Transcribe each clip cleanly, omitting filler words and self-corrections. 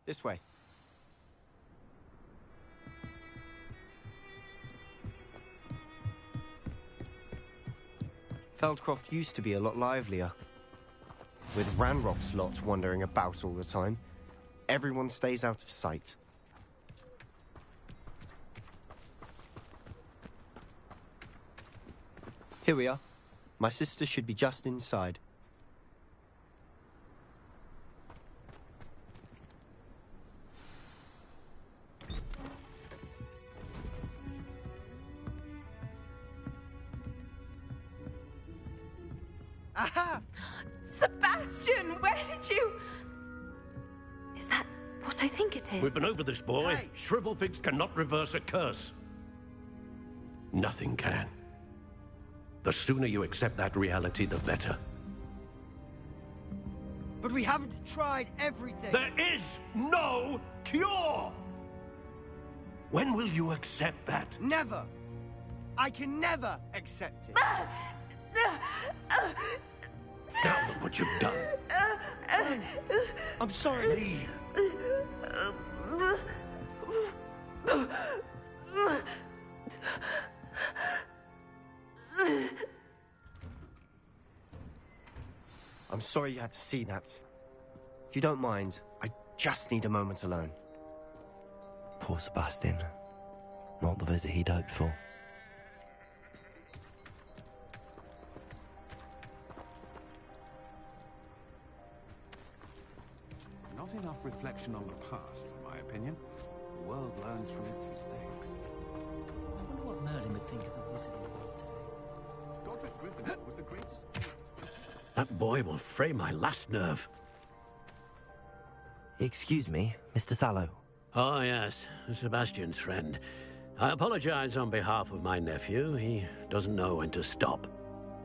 This way. Feldcroft used to be a lot livelier. With Ranrock's lot wandering about all the time, everyone stays out of sight. Here we are. My sister should be just inside. Aha! Sebastian, where did you... Is that what I think it is? We've been over this, boy. Hey. Shrivelfigs cannot reverse a curse. Nothing can. The sooner you accept that reality, the better. But we haven't tried everything. There is no cure! When will you accept that? Never. I can never accept it. Now look what you've done. I'm sorry. Leave. I'm sorry you had to see that. If you don't mind, I just need a moment alone. Poor Sebastian. Not the visit he'd hoped for. Not enough reflection on the past, in my opinion. The world learns from its mistakes. I wonder what Merlin would think of the wizarding world today. Godric Gryffindor was the greatest... That boy will fray my last nerve. Excuse me, Mr. Sallow. Oh, yes, Sebastian's friend. I apologize on behalf of my nephew. He doesn't know when to stop.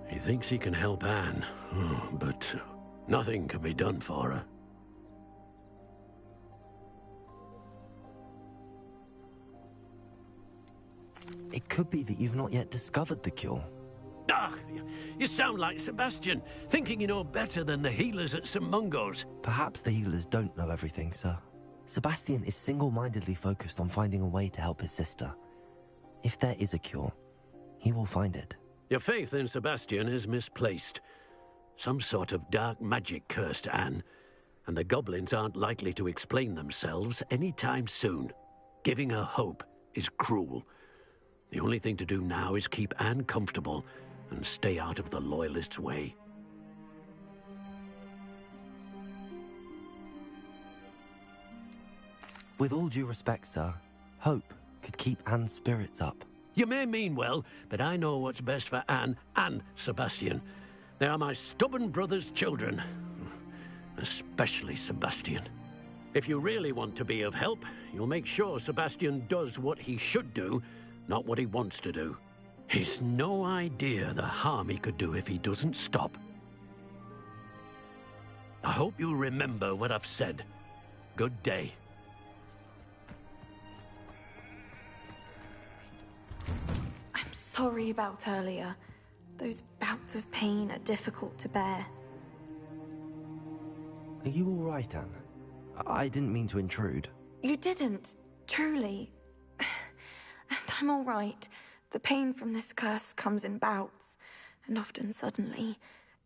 He thinks he can help Anne, but nothing can be done for her. It could be that you've not yet discovered the cure. Ah, you sound like Sebastian, thinking you know better than the healers at St. Mungo's. Perhaps the healers don't know everything, sir. Sebastian is single-mindedly focused on finding a way to help his sister. If there is a cure, he will find it. Your faith in Sebastian is misplaced. Some sort of dark magic cursed Anne, and the goblins aren't likely to explain themselves anytime soon. Giving her hope is cruel. The only thing to do now is keep Anne comfortable and stay out of the Loyalists' way. With all due respect, sir, hope could keep Anne's spirits up. You may mean well, but I know what's best for Anne and Sebastian. They are my stubborn brother's children. Especially Sebastian. If you really want to be of help, you'll make sure Sebastian does what he should do, not what he wants to do. He's no idea the harm he could do if he doesn't stop. I hope you'll remember what I've said. Good day. I'm sorry about earlier. Those bouts of pain are difficult to bear. Are you all right, Anne? I didn't mean to intrude. You didn't, truly. And I'm all right. The pain from this curse comes in bouts, and often suddenly.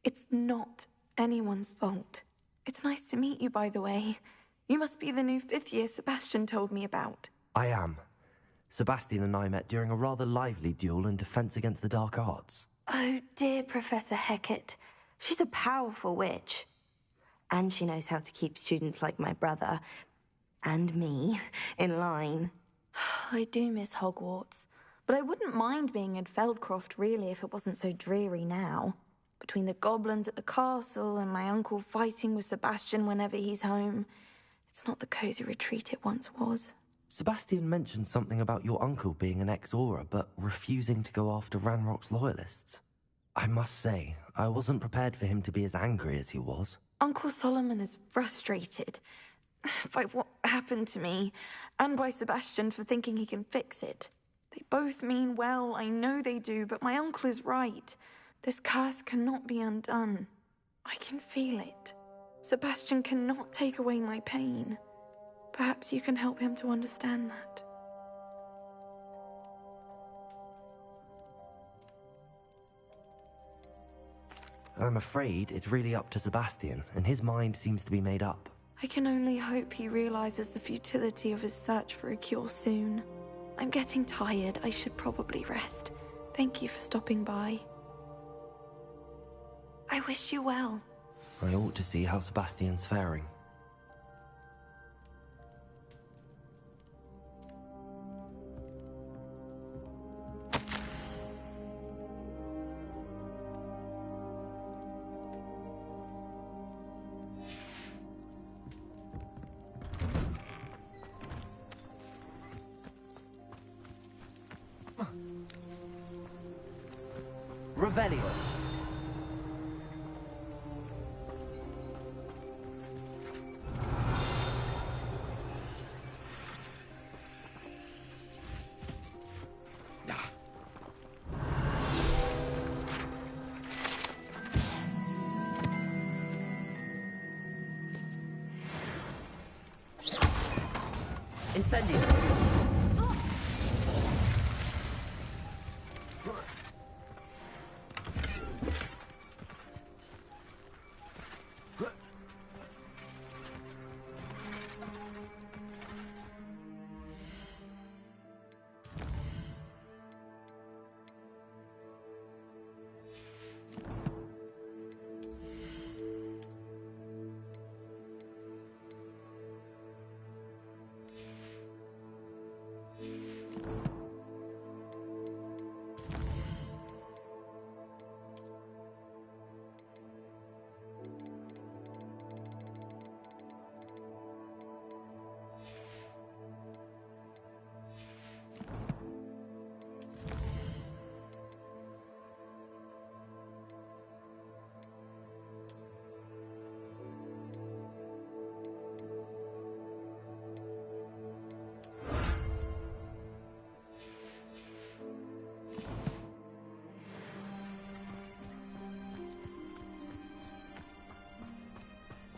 It's not anyone's fault. It's nice to meet you, by the way. You must be the new fifth-year Sebastian told me about. I am. Sebastian and I met during a rather lively duel in defense against the dark arts. Oh, dear Professor Hecat. She's a powerful witch. And she knows how to keep students like my brother, and me, in line. I do miss Hogwarts, but I wouldn't mind being in Feldcroft, really, if it wasn't so dreary now. Between the goblins at the castle and my uncle fighting with Sebastian whenever he's home, it's not the cosy retreat it once was. Sebastian mentioned something about your uncle being an ex-Auror, but refusing to go after Ranrock's loyalists. I must say, I wasn't prepared for him to be as angry as he was. Uncle Solomon is frustrated by what happened to me, and by Sebastian for thinking he can fix it. They both mean well, I know they do, but my uncle is right. This curse cannot be undone. I can feel it. Sebastian cannot take away my pain. Perhaps you can help him to understand that. I'm afraid it's really up to Sebastian, and his mind seems to be made up. I can only hope he realizes the futility of his search for a cure soon. I'm getting tired. I should probably rest. Thank you for stopping by. I wish you well. I ought to see how Sebastian's faring. Revelio. Incendio.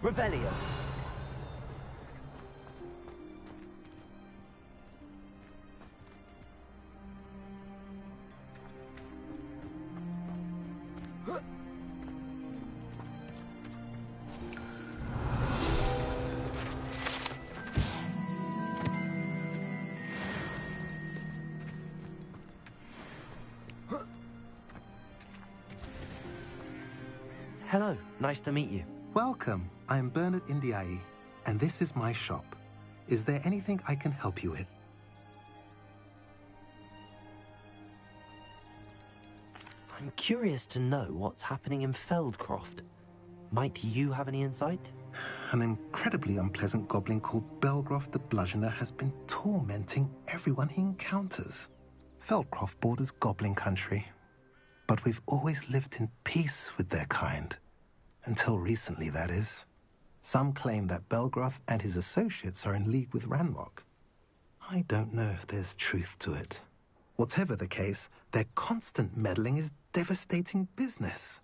Revelio. Hello, nice to meet you. Welcome. I am Bernard Indiai, and this is my shop. Is there anything I can help you with? I'm curious to know what's happening in Feldcroft. Might you have any insight? An incredibly unpleasant goblin called Belgroth the Bludgeoner has been tormenting everyone he encounters. Feldcroft borders goblin country, but we've always lived in peace with their kind. Until recently, that is. Some claim that Belgroth and his associates are in league with Ranrock. I don't know if there's truth to it. Whatever the case, their constant meddling is devastating business.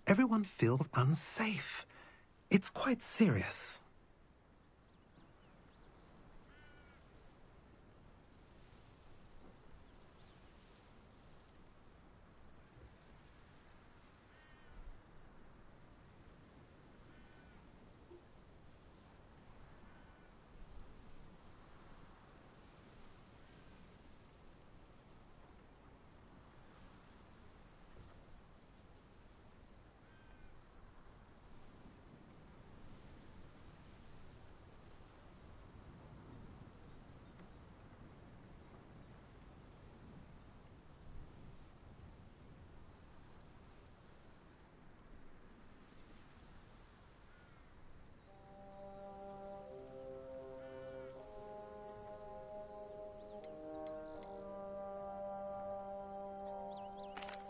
Everyone feels unsafe. It's quite serious.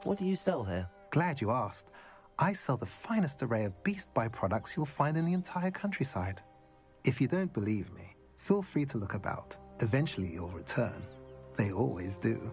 What do you sell here? Glad you asked. I sell the finest array of beast byproducts you'll find in the entire countryside. If you don't believe me, feel free to look about. Eventually you'll return. They always do.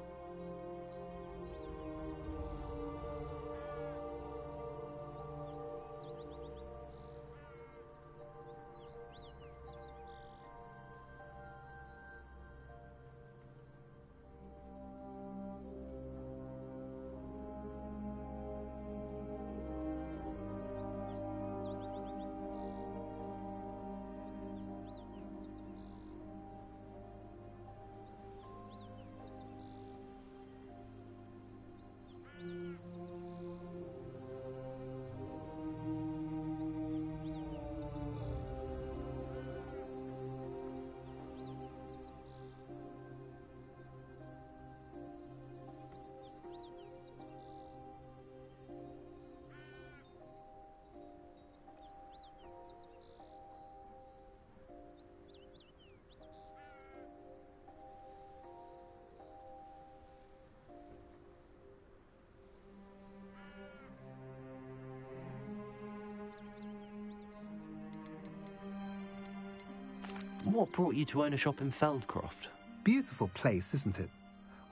What brought you to own a shop in Feldcroft? Beautiful place, isn't it?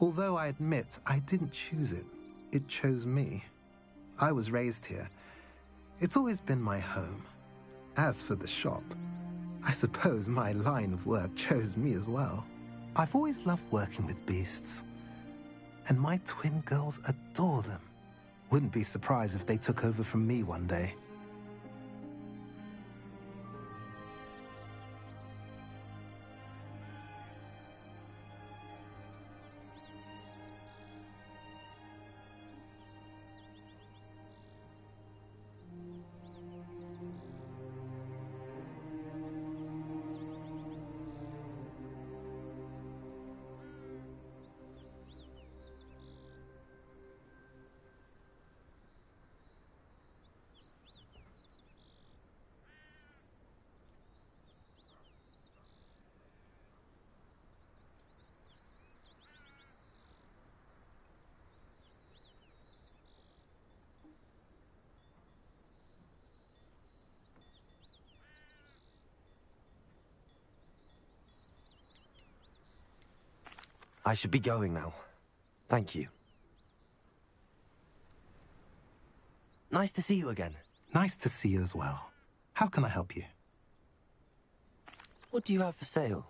Although I admit I didn't choose it. It chose me. I was raised here. It's always been my home. As for the shop, I suppose my line of work chose me as well. I've always loved working with beasts. And my twin girls adore them. Wouldn't be surprised if they took over from me one day. I should be going now. Thank you. Nice to see you again. Nice to see you as well. How can I help you? What do you have for sale?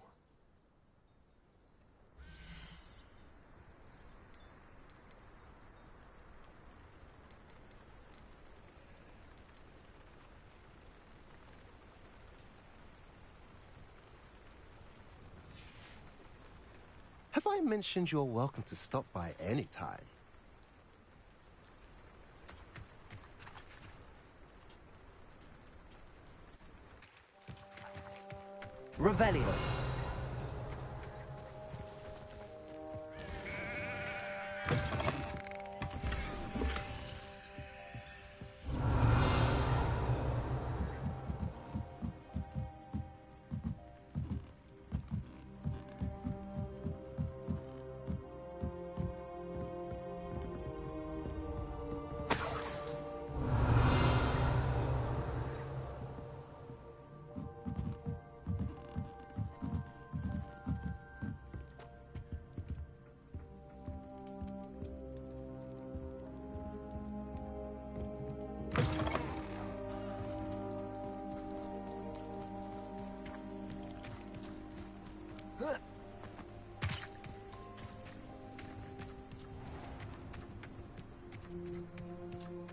Have I mentioned you're welcome to stop by any time? Revelio.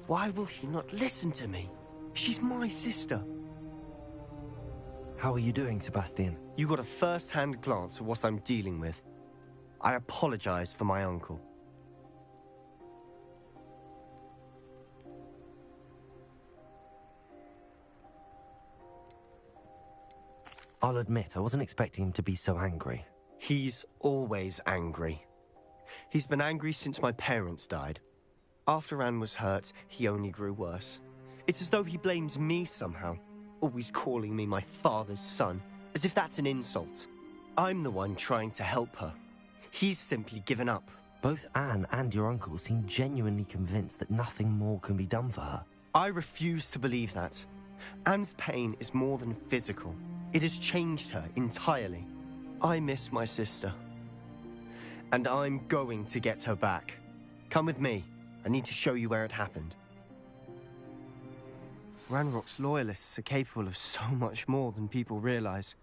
Why will he not listen to me? She's my sister. How are you doing, Sebastian? You got a first-hand glance at what I'm dealing with. I apologize for my uncle. I'll admit, I wasn't expecting him to be so angry. He's always angry. He's been angry since my parents died. After Anne was hurt, he only grew worse. It's as though he blames me somehow, always calling me my father's son, as if that's an insult. I'm the one trying to help her. He's simply given up, Both Anne and your uncle seem genuinely convinced that nothing more can be done for her. I refuse to believe that. Anne's pain is more than physical. It has changed her entirely. I miss my sister. And I'm going to get her back. Come with me. I need to show you where it happened. Ranrock's loyalists are capable of so much more than people realize.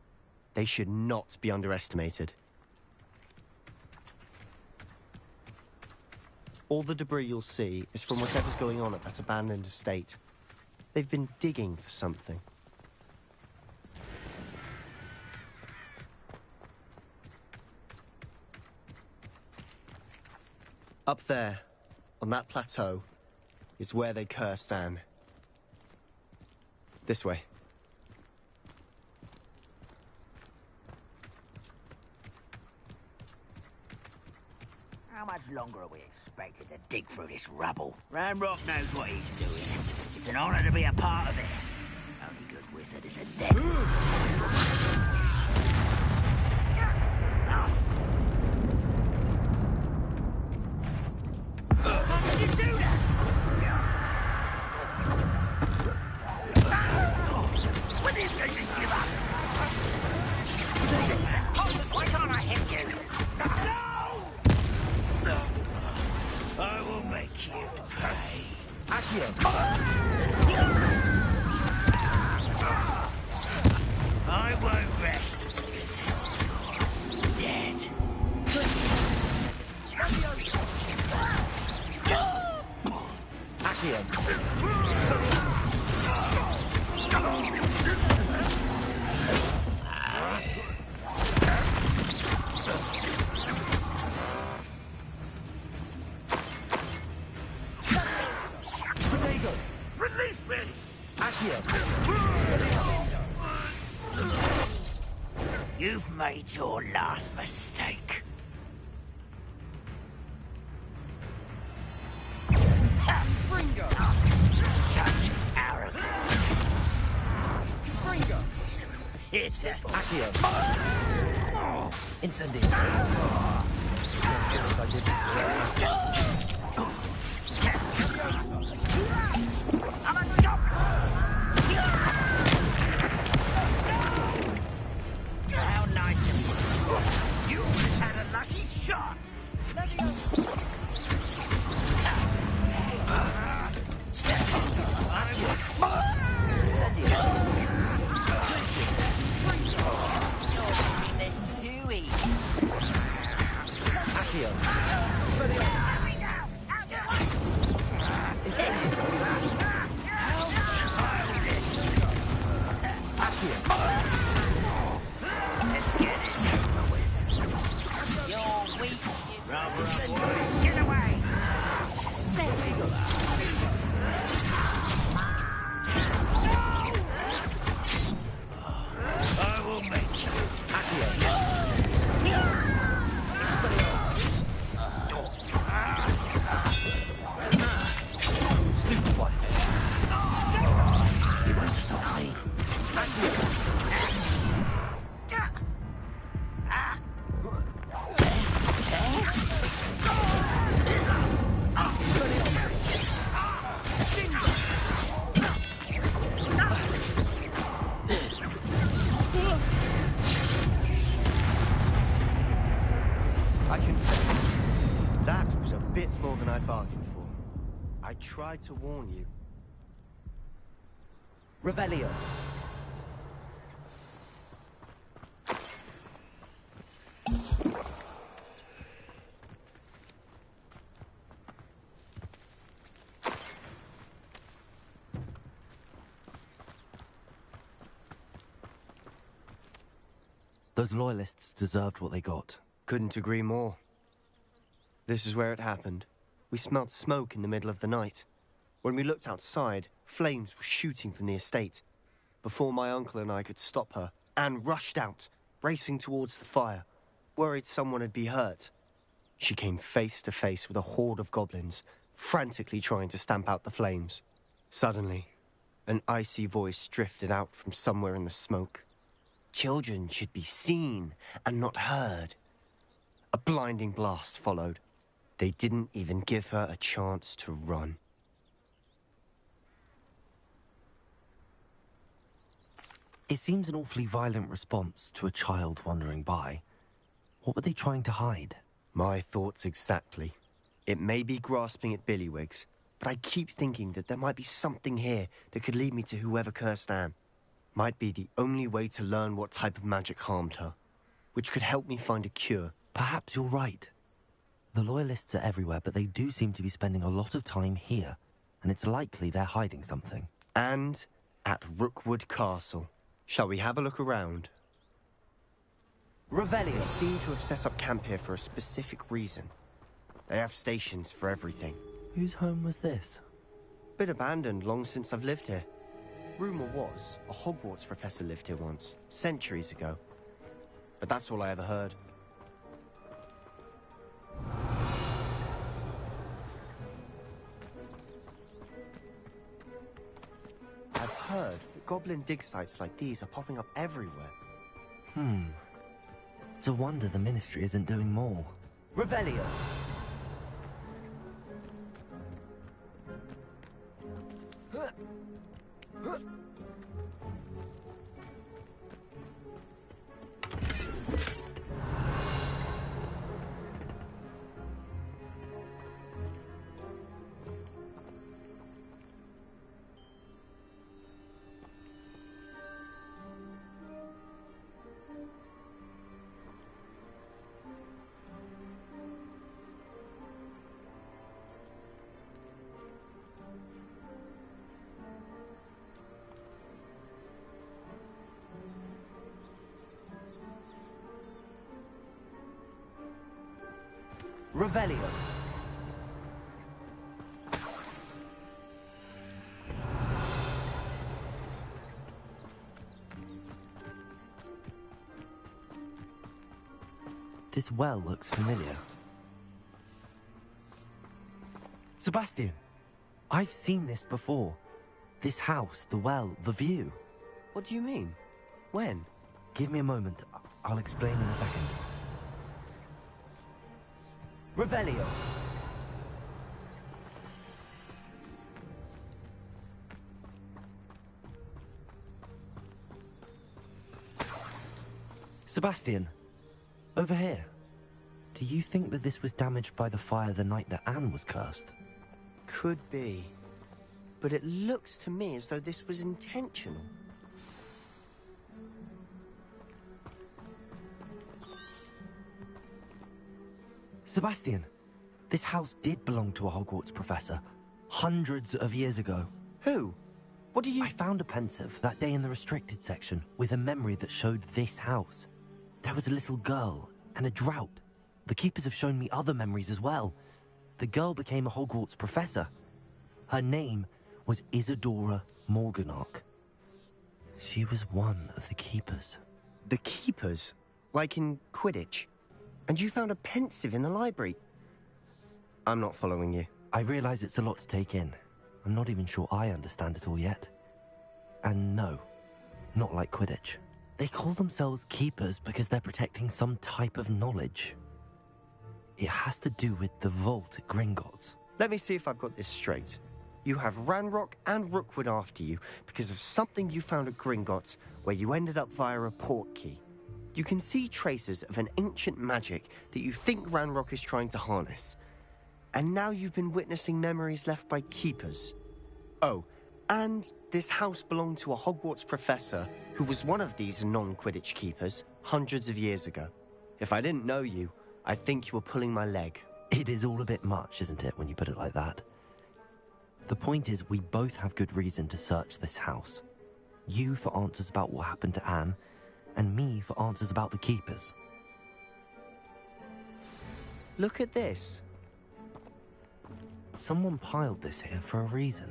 They should not be underestimated. All the debris you'll see is from whatever's going on at that abandoned estate. They've been digging for something. Up there, on that plateau, is where they cursed Anne. This way. How much longer are we expected to dig through this rubble? Ranrock knows what he's doing. It's an honor to be a part of it. Only good wizard is a dead wizard. How did you do that? When is going to give up? Why can't I hit you? No! I will make you pay. I won't rest until you're dead. Release me! You've made your last mistake. Fringo! Such arrogance. Fringo! Hit it. Incendio. How nice of you. You had a lucky shot. This too easy. Let's get this over with. You're weak. Get away. I will make you. Stupid one. You won't stop me. I confess, that was a bit more than I bargained for. I tried to warn you. Revelio. Those loyalists deserved what they got. Couldn't agree more. This is where it happened. We smelled smoke in the middle of the night. When we looked outside, flames were shooting from the estate. Before my uncle and I could stop her, Anne rushed out, racing towards the fire, worried someone would be hurt. She came face to face with a horde of goblins, frantically trying to stamp out the flames. Suddenly, an icy voice drifted out from somewhere in the smoke. Children should be seen and not heard. A blinding blast followed. They didn't even give her a chance to run. It seems an awfully violent response to a child wandering by. What were they trying to hide? My thoughts exactly. It may be grasping at Billywigs, but I keep thinking that there might be something here that could lead me to whoever cursed Anne. Might be the only way to learn what type of magic harmed her, which could help me find a cure. Perhaps you're right. The Loyalists are everywhere, but they do seem to be spending a lot of time here, and it's likely they're hiding something. And at Rookwood Castle. Shall we have a look around? Revelio. They seem to have set up camp here for a specific reason. They have stations for everything. Whose home was this? Been abandoned long since I've lived here. Rumour was, a Hogwarts professor lived here once, centuries ago. But that's all I ever heard. I've heard that goblin dig sites like these are popping up everywhere. It's a wonder the Ministry isn't doing more. Revelio. Revelio. This well looks familiar. Sebastian, I've seen this before. This house, the well, the view. What do you mean? When? Give me a moment. I'll explain in a second. Revelio. Sebastian, over here. Do you think that this was damaged by the fire the night that Anne was cursed? Could be. But it looks to me as though this was intentional. Sebastian, this house did belong to a Hogwarts professor, hundreds of years ago. Who? What do you... I found a pensive that day in the restricted section with a memory that showed this house. There was a little girl and a drought. The keepers have shown me other memories as well. The girl became a Hogwarts professor. Her name was Isadora Morganach. She was one of the keepers. The keepers? Like in Quidditch? And you found a pensive in the library? I'm not following you. I realize it's a lot to take in. I'm not even sure I understand it all yet. And no, not like Quidditch. They call themselves keepers because they're protecting some type of knowledge. It has to do with the vault at Gringotts. Let me see if I've got this straight. You have Ranrock and Rookwood after you because of something you found at Gringotts where you ended up via a port key. You can see traces of an ancient magic that you think Ranrock is trying to harness. And now you've been witnessing memories left by keepers. Oh, and this house belonged to a Hogwarts professor who was one of these non-Quidditch keepers hundreds of years ago. If I didn't know you, I'd think you were pulling my leg. It is all a bit much, isn't it, when you put it like that? The point is, we both have good reason to search this house. You for answers about what happened to Anne, and me for answers about the keepers. Look at this. Someone piled this here for a reason.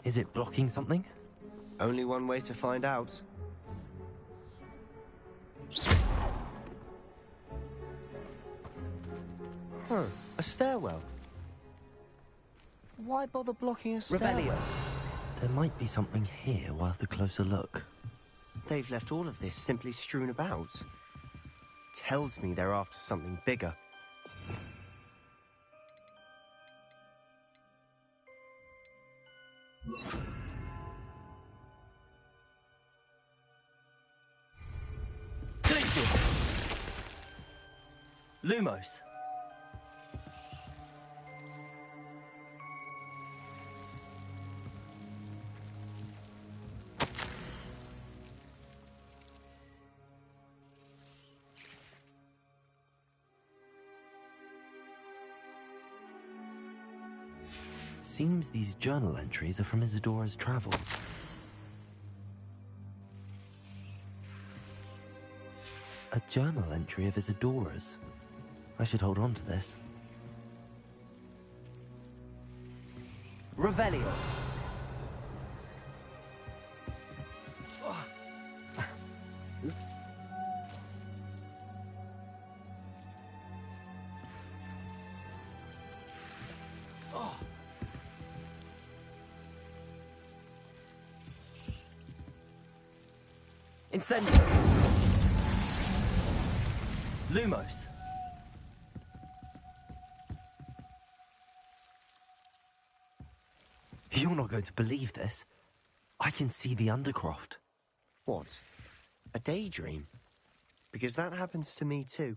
Is it blocking something? Only one way to find out. Huh, a stairwell. Why bother blocking a stairwell? Revelio. There might be something here worth a closer look. They've left all of this simply strewn about. Tells me they're after something bigger. Lumos. Seems these journal entries are from Isadora's travels. A journal entry of Isadora's. I should hold on to this. Revelio. Incendio. Lumos. You're not going to believe this. I can see the Undercroft. What? A daydream? Because that happens to me too.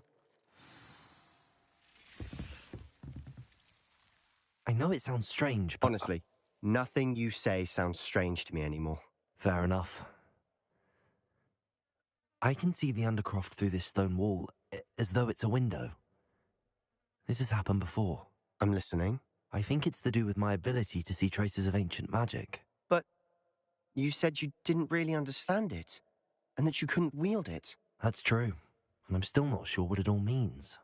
I know it sounds strange, but... Honestly, nothing you say sounds strange to me anymore. Fair enough. I can see the Undercroft through this stone wall, as though it's a window. This has happened before. I'm listening. I think it's to do with my ability to see traces of ancient magic. But you said you didn't really understand it, and that you couldn't wield it. That's true, and I'm still not sure what it all means.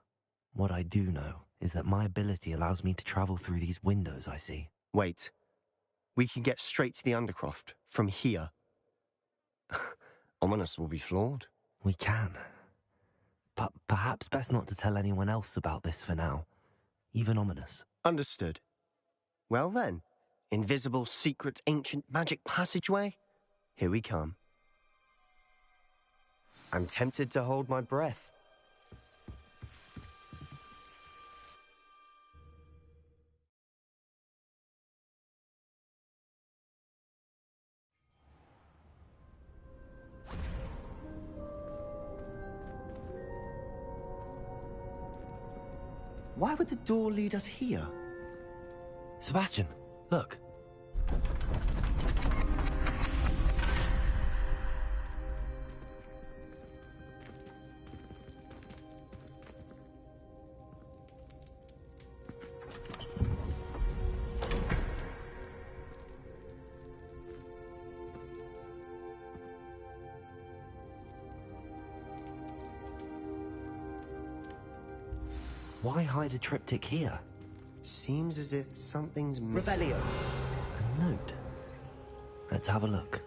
What I do know is that my ability allows me to travel through these windows I see. Wait. We can get straight to the Undercroft from here. Ominous will be floored. We can. But perhaps best not to tell anyone else about this for now. Even Ominous. Understood. Well then, invisible, secret, ancient magic passageway? Here we come. I'm tempted to hold my breath. Why would the door lead us here? Sebastian, look. Why hide a triptych here? Seems as if something's missing. Revelio. A note. Let's have a look.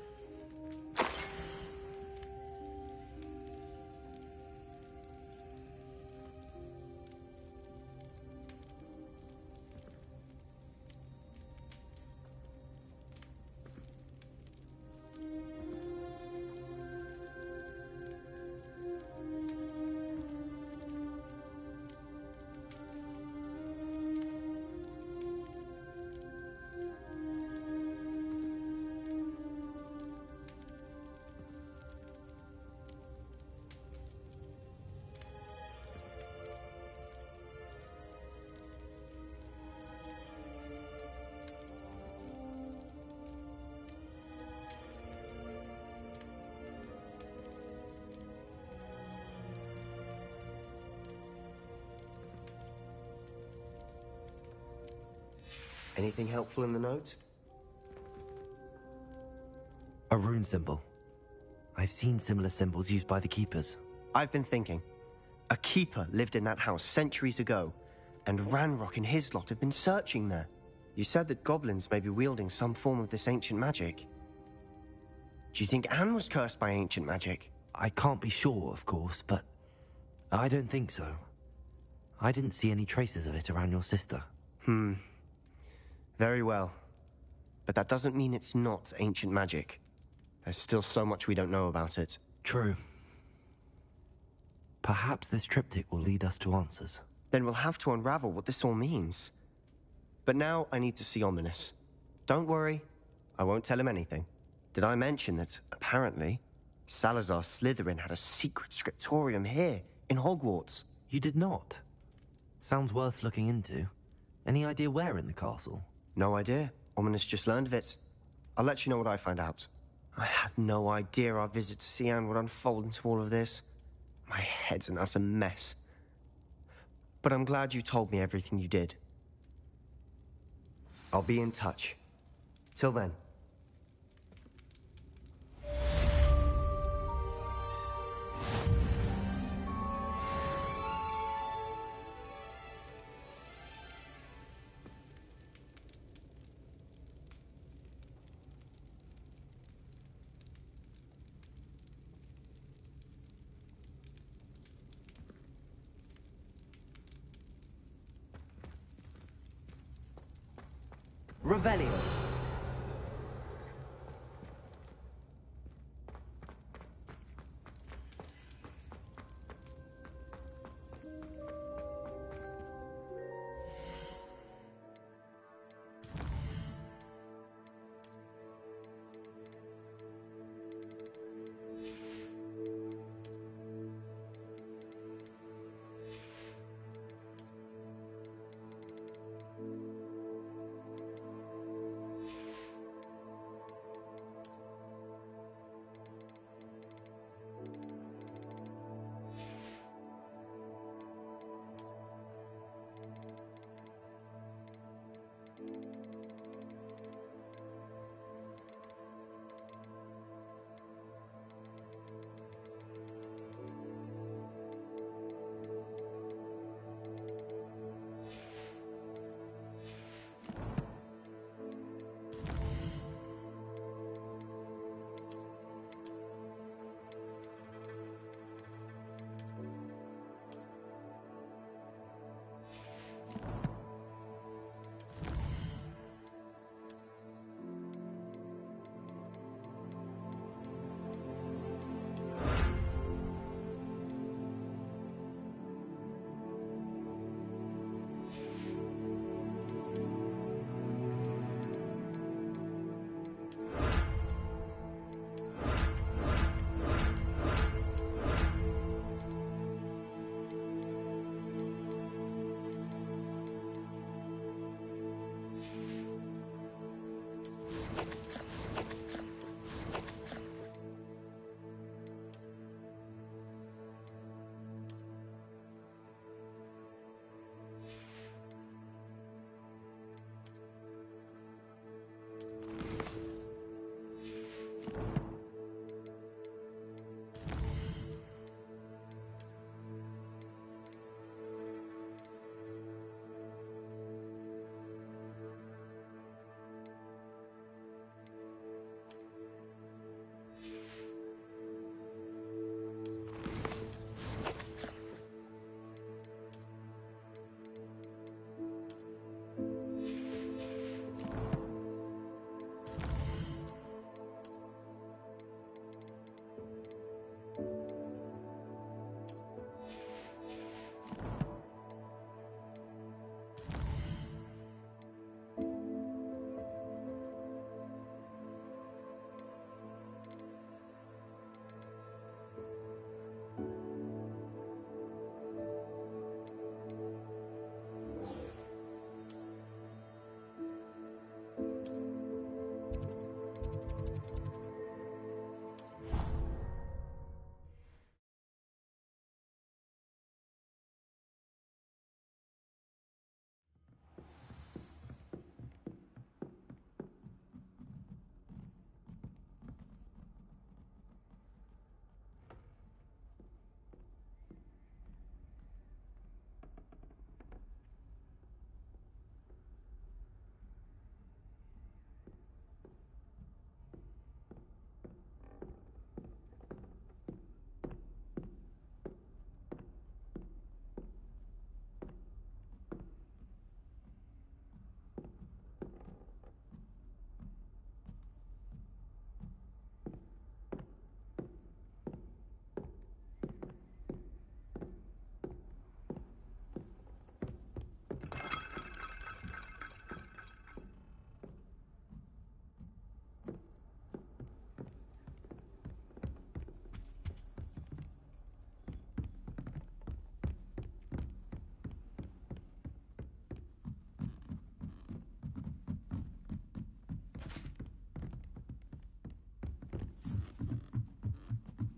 Anything helpful in the note? A rune symbol. I've seen similar symbols used by the Keepers. I've been thinking. A Keeper lived in that house centuries ago, and Ranrock and his lot have been searching there. You said that goblins may be wielding some form of this ancient magic. Do you think Anne was cursed by ancient magic? I can't be sure, of course, but I don't think so. I didn't see any traces of it around your sister. Very well. But that doesn't mean it's not ancient magic. There's still so much we don't know about it. True. Perhaps this triptych will lead us to answers. Then we'll have to unravel what this all means. But now I need to see Ominous. Don't worry, I won't tell him anything. Did I mention that, apparently, Salazar Slytherin had a secret scriptorium here, in Hogwarts? You did not? Sounds worth looking into. Any idea where in the castle? No idea. Ominous just learned of it. I'll let you know what I find out. I had no idea our visit to Cian would unfold into all of this. My head's an utter mess. But I'm glad you told me everything you did. I'll be in touch. Till then. Revelio.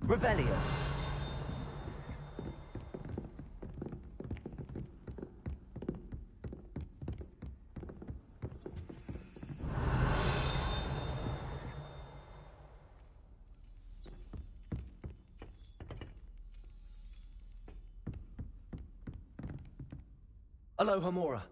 Revelio. Aloha Mora.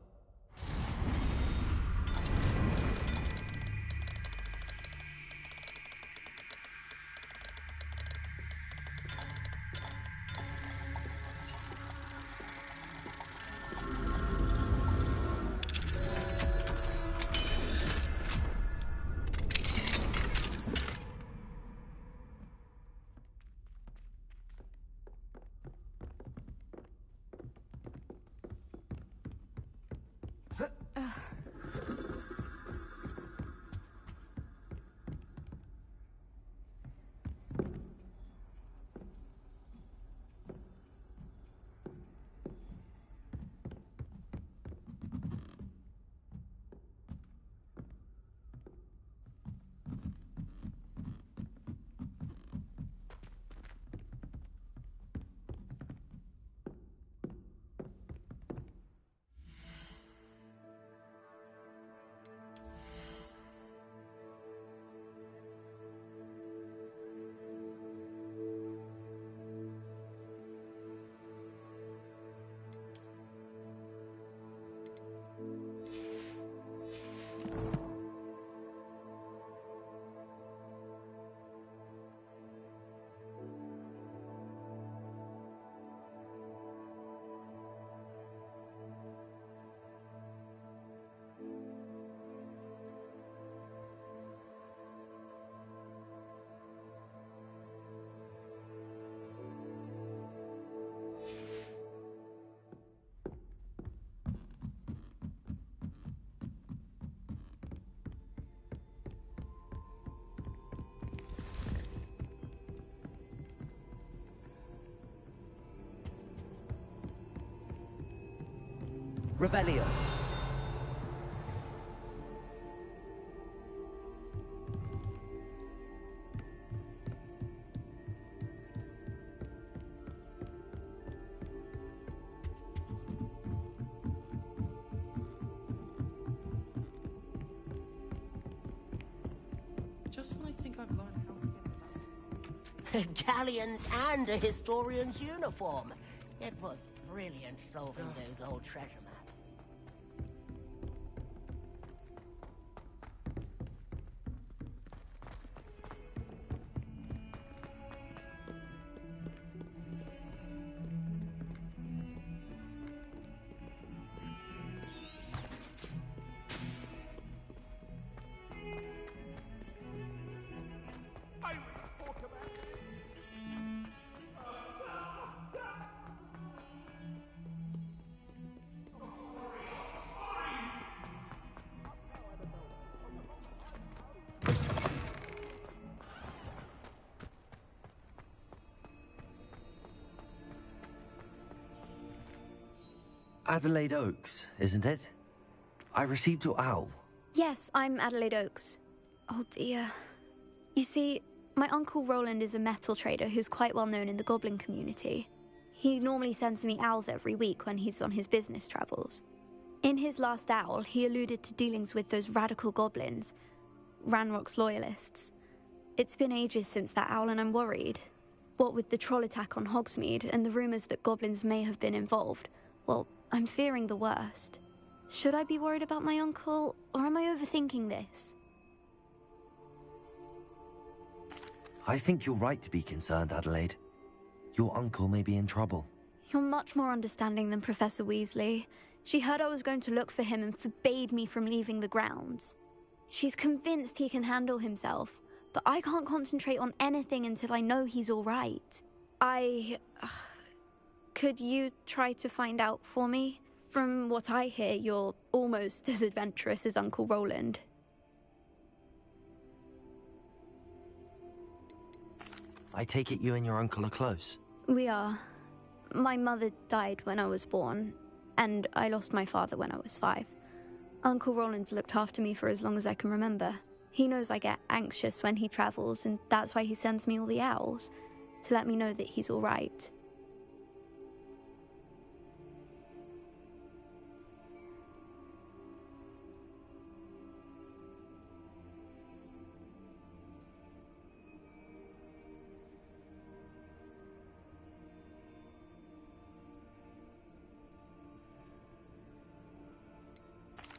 Revelio. Just when I think I've learned how to get Galleons and a historian's uniform. It was brilliant solving those old treasure maps. Adelaide Oaks, isn't it? I received your owl. Yes, I'm Adelaide Oaks. Oh dear. You see, my Uncle Roland is a metal trader who's quite well known in the goblin community. He normally sends me owls every week when he's on his business travels. In his last owl, he alluded to dealings with those radical goblins, Ranrock's loyalists. It's been ages since that owl and I'm worried. What with the troll attack on Hogsmeade and the rumours that goblins may have been involved, well, I'm fearing the worst. Should I be worried about my uncle, or am I overthinking this? I think you're right to be concerned, Adelaide. Your uncle may be in trouble. You're much more understanding than Professor Weasley. She heard I was going to look for him and forbade me from leaving the grounds. She's convinced he can handle himself, but I can't concentrate on anything until I know he's all right. Could you try to find out for me? From what I hear, you're almost as adventurous as Uncle Roland. I take it you and your uncle are close? We are. My mother died when I was born, and I lost my father when I was 5. Uncle Roland's looked after me for as long as I can remember. He knows I get anxious when he travels, and that's why he sends me all the owls. to let me know that he's all right.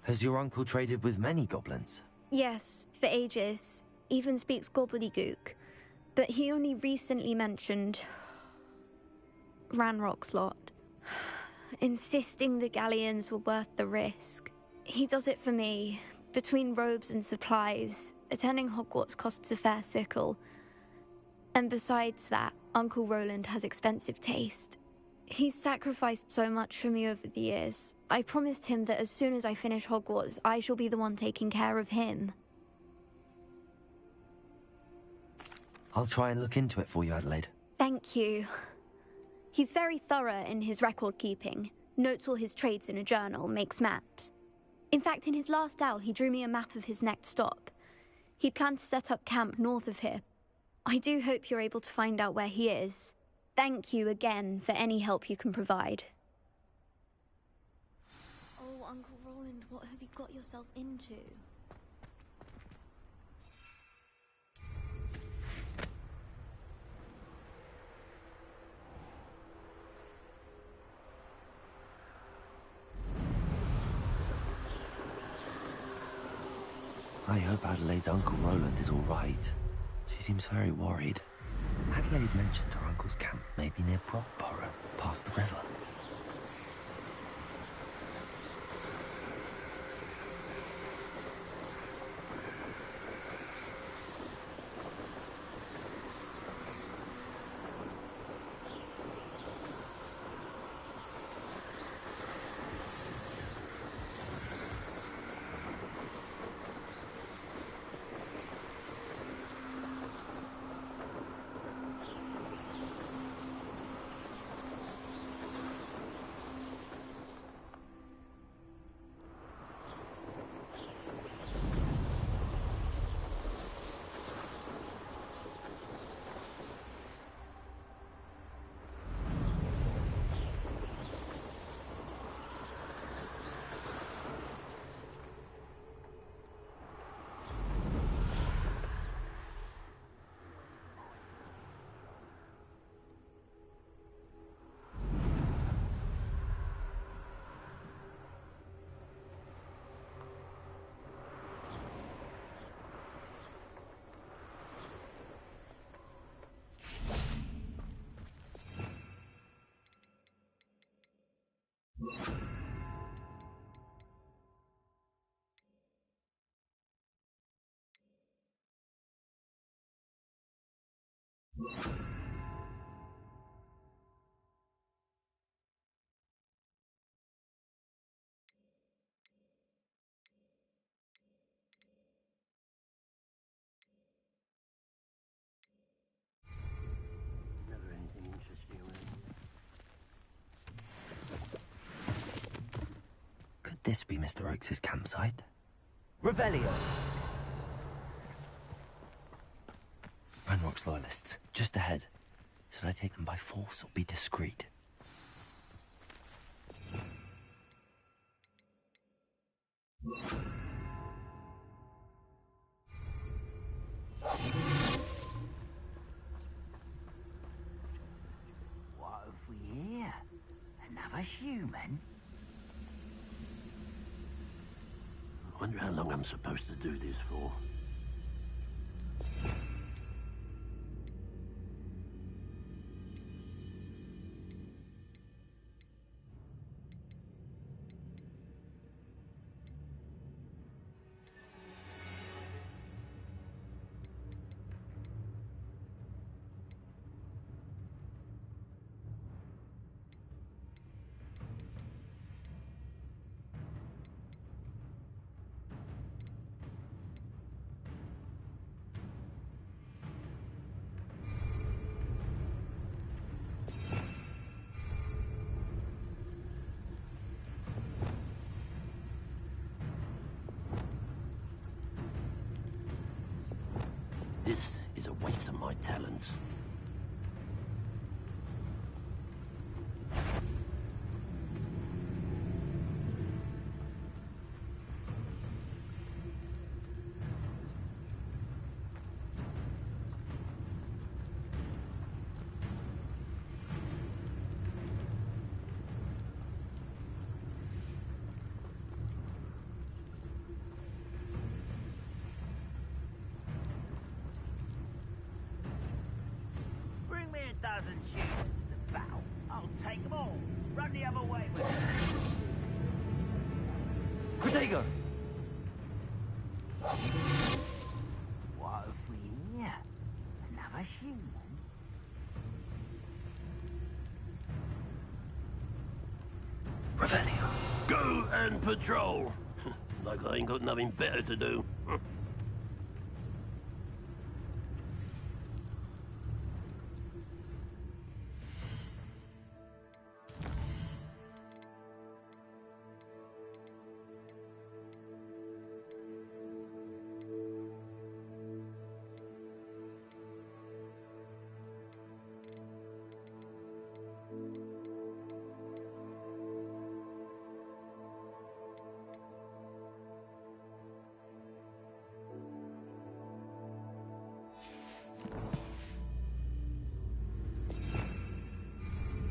Has your uncle traded with many goblins? Yes, for ages. Even speaks gobbledygook. But he only recently mentioned Ranrock's lot, insisting the galleons were worth the risk. He does it for me. Between robes and supplies, attending Hogwarts costs a fair sickle. And besides that, Uncle Roland has expensive taste. He's sacrificed so much for me over the years. I promised him that as soon as I finish Hogwarts, I shall be the one taking care of him. I'll try and look into it for you, Adelaide. Thank you. He's very thorough in his record keeping, notes all his trades in a journal, makes maps. In fact, in his last owl, he drew me a map of his next stop. He'd planned to set up camp north of here. I do hope you're able to find out where he is. Thank you again for any help you can provide. Oh, Uncle Roland, what have you got yourself into? I hope Adelaide's Uncle Roland is all right. She seems very worried. Adelaide mentioned her uncle's camp may be near Brockborough, past the river. Could this be Mr. Oakes' campsite? Revelio! Ranrock's loyalists, just ahead. Should I take them by force or be discreet? What have we here? Another human? I wonder how long I'm supposed to do this for. This is a waste of my talents. Revelio! What have we here? Another human? Revelio. Go and patrol. Like I ain't got nothing better to do.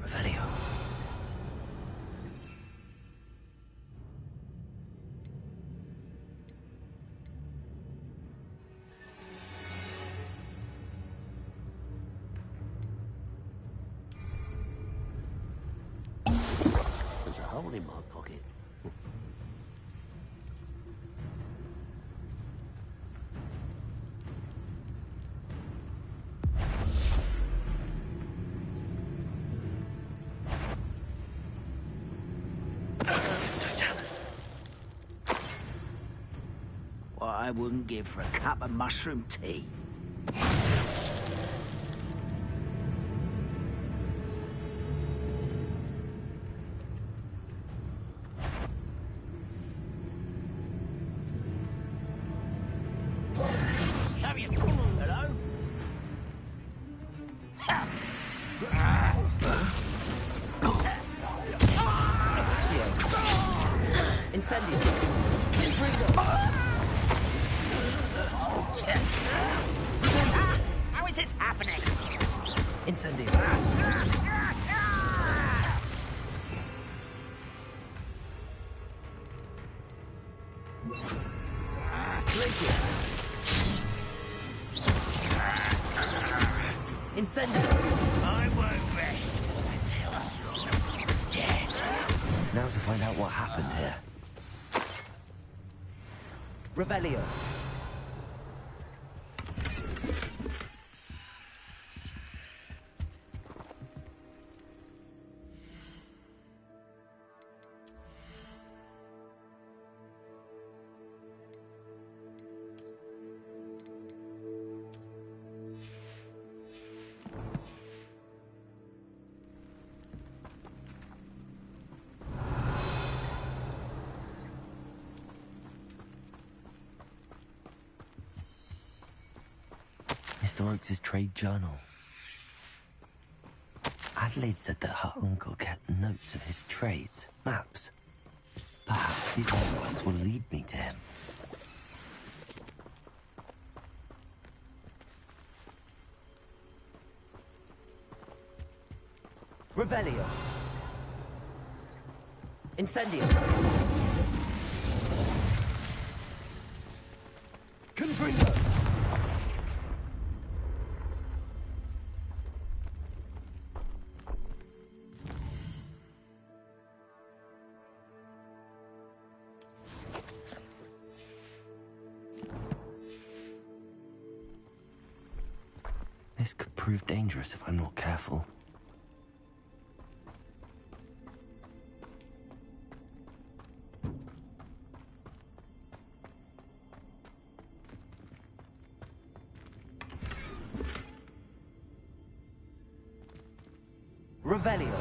Revelio. There's a hole in my pocket. What I wouldn't give for a cup of mushroom tea. Hello? Incendio! How is this happening? Incendio! Glacier! Incendio! I won't rest until you're dead. Now to find out what happened here. Revelio! Mr. Oakes' trade journal. Adelaide said that her uncle kept notes of his trades, maps. Perhaps these notebooks will lead me to him. Revelio! Incendio! Confringo! This could prove dangerous if I'm not careful. Revelio.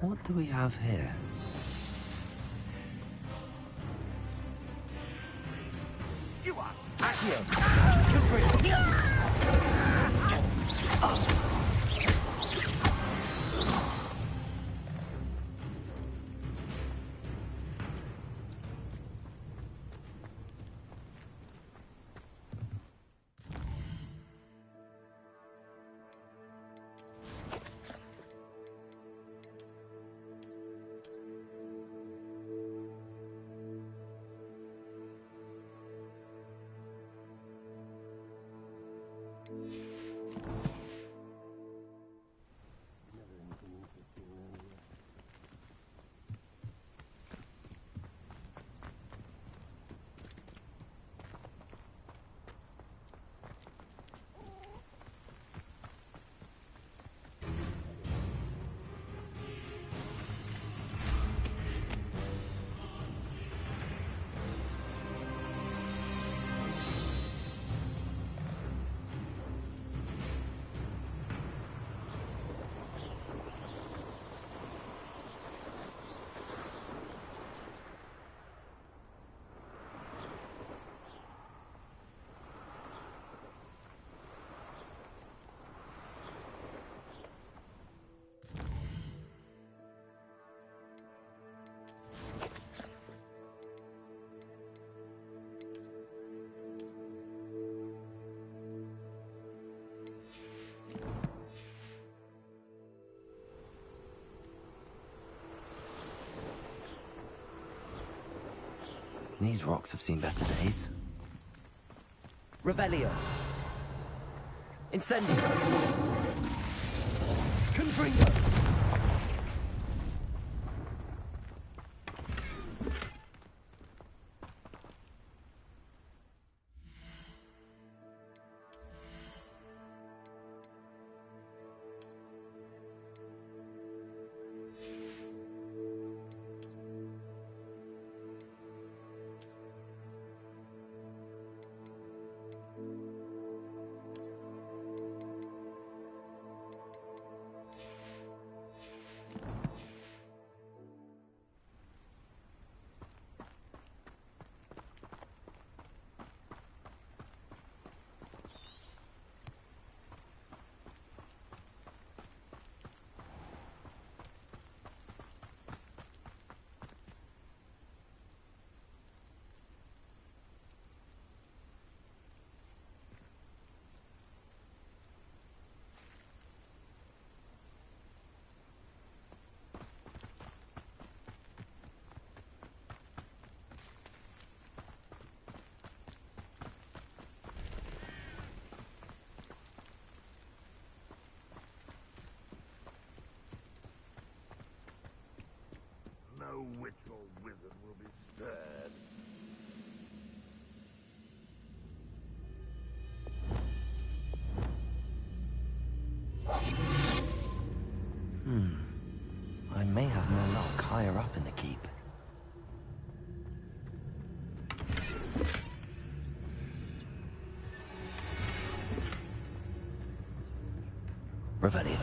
What do we have here? You are. Accio! Good for it! These rocks have seen better days. Revelio. Incendio. Confringo. No witch or wizard will be spared. I may have more luck higher up in the keep. Revelio.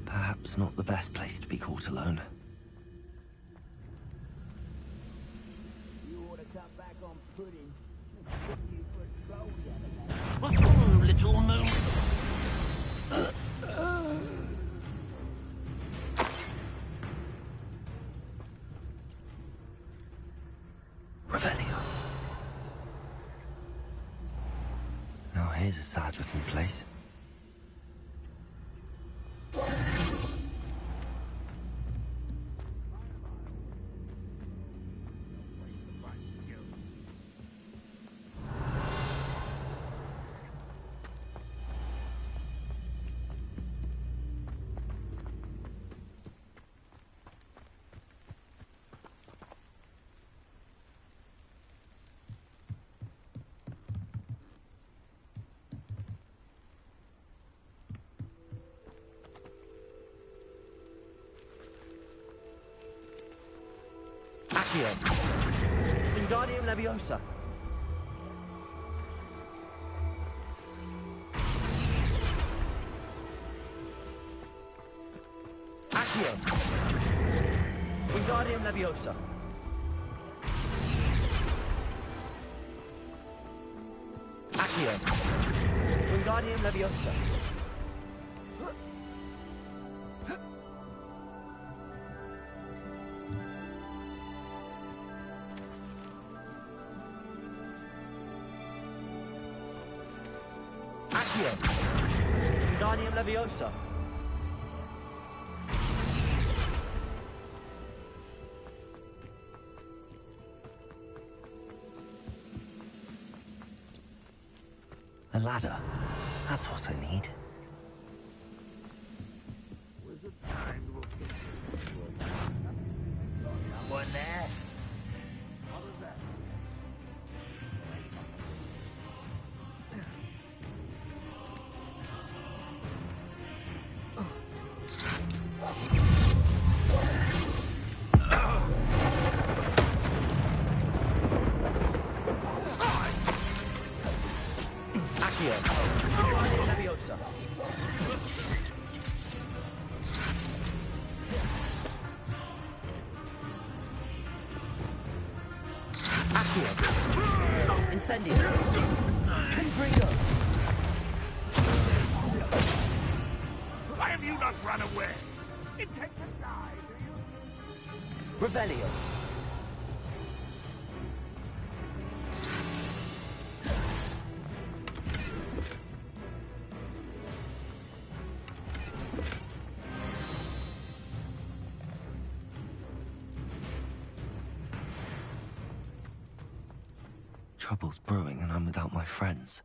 Perhaps not the best place to be caught alone. You ought to come back on pudding. You patrol What's wrong, little moon? Revelio. Now here's a sad-looking place. Accio. Wingardium Leviosa. Accio. Wingardium Leviosa. Accio. Wingardium Leviosa. Accio. Wingardium Leviosa. A ladder. That's what I need. Someone there? Accio. Wingardium Leviosa. Accio. Incendio. Confringo. Why have you not run away? Intend to die, do you? Revelio. Trouble's brewing and I'm without my friends.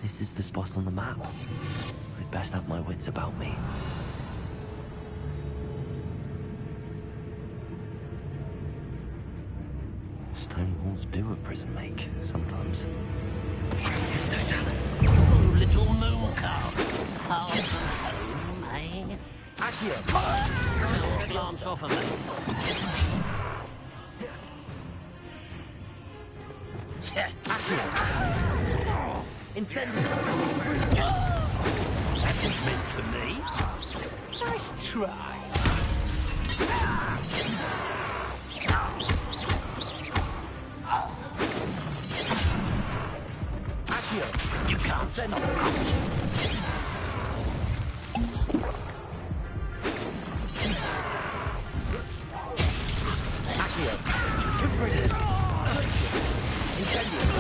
This is the spot on the map. I'd best have my wits about me. Stone walls do a prison make, sometimes. Oh, little mooncalf. Far from home, eh? Accio. Glance off of me. Incendio. That was meant for me. Nice try. Accio. You can't stop. Accio. Confringo. Incendio.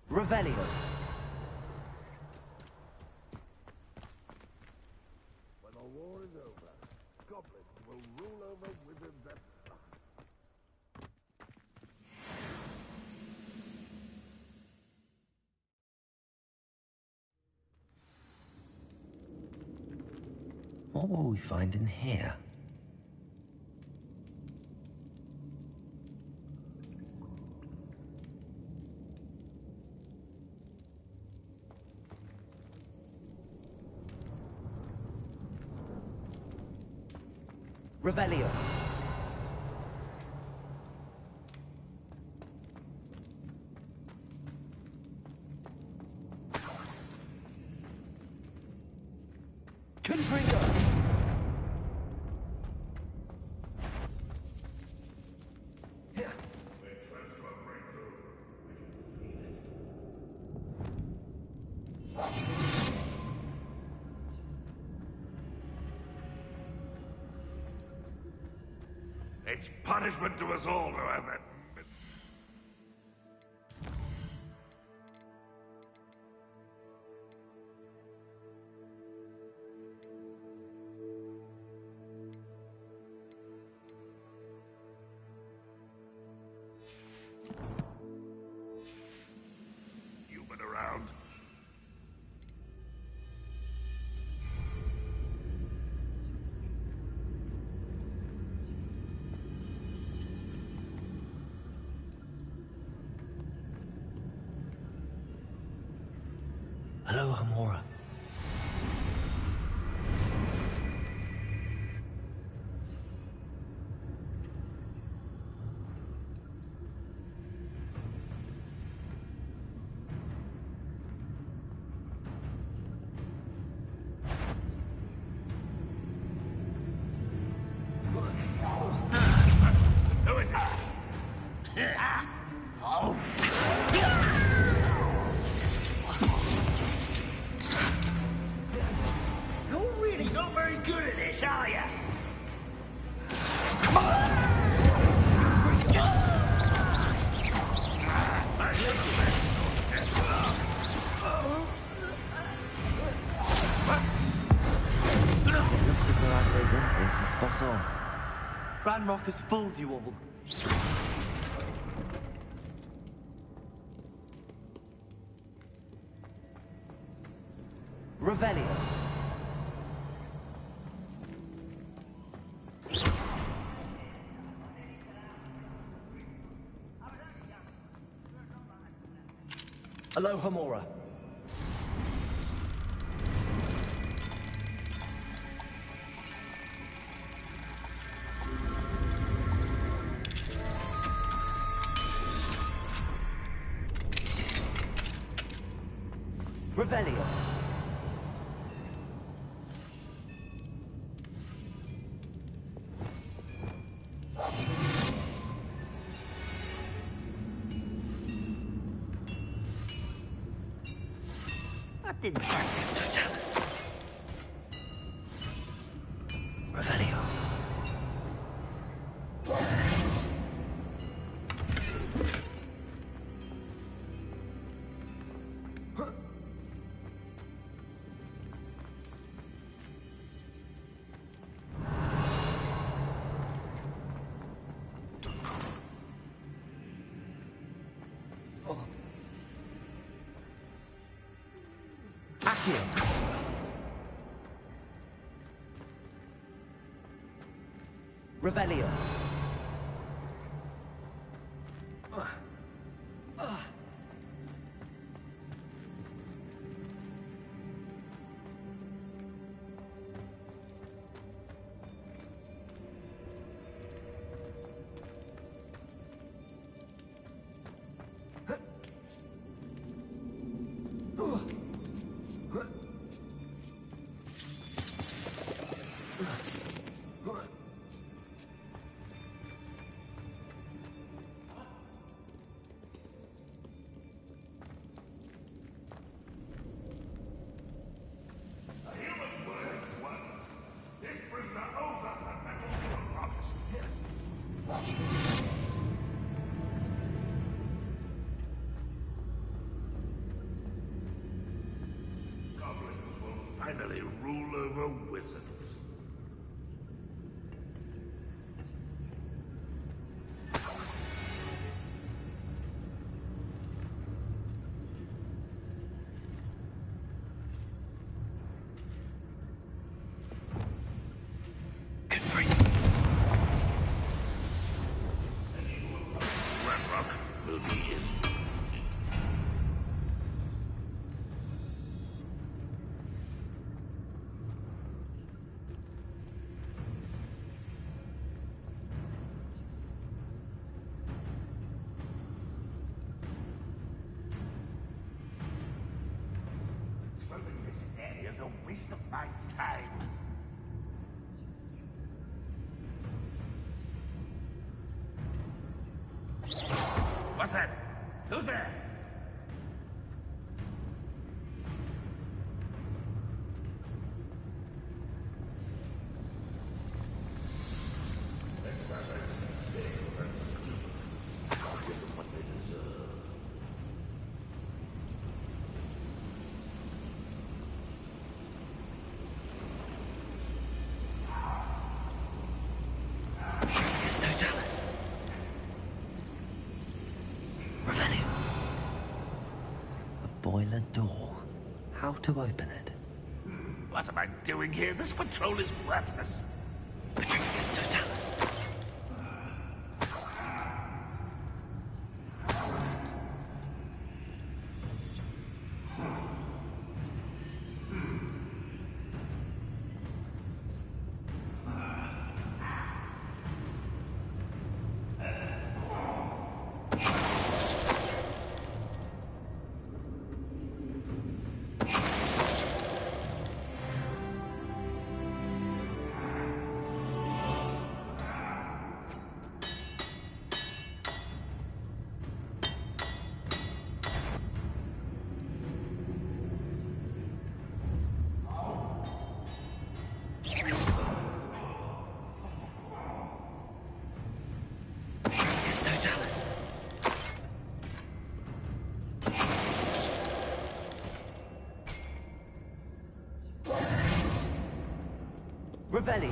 Revelio. When the war is over, goblins will rule over wizards and... What will we find in here? Revelio. Confringo. It's punishment to us all to have that... around. Hello, Hamora. Who is it? Oh! You're really not very good at this, are you? It looks as though Adelaide's instincts were spot on. Ranrock has fooled you all. Revelio. Hello, Hamora. Revelio. I didn't think this to tell us. Revelio. Accio. Revelio. Goblins will finally rule over wizards. Ranrock will be in. Sweeping this area is a waste of my time. What's that? Who's there? Totalis. Revelio. boiler door. How to open it? What am I doing here? This patrol is worthless. Patricus Totalis. Revelio.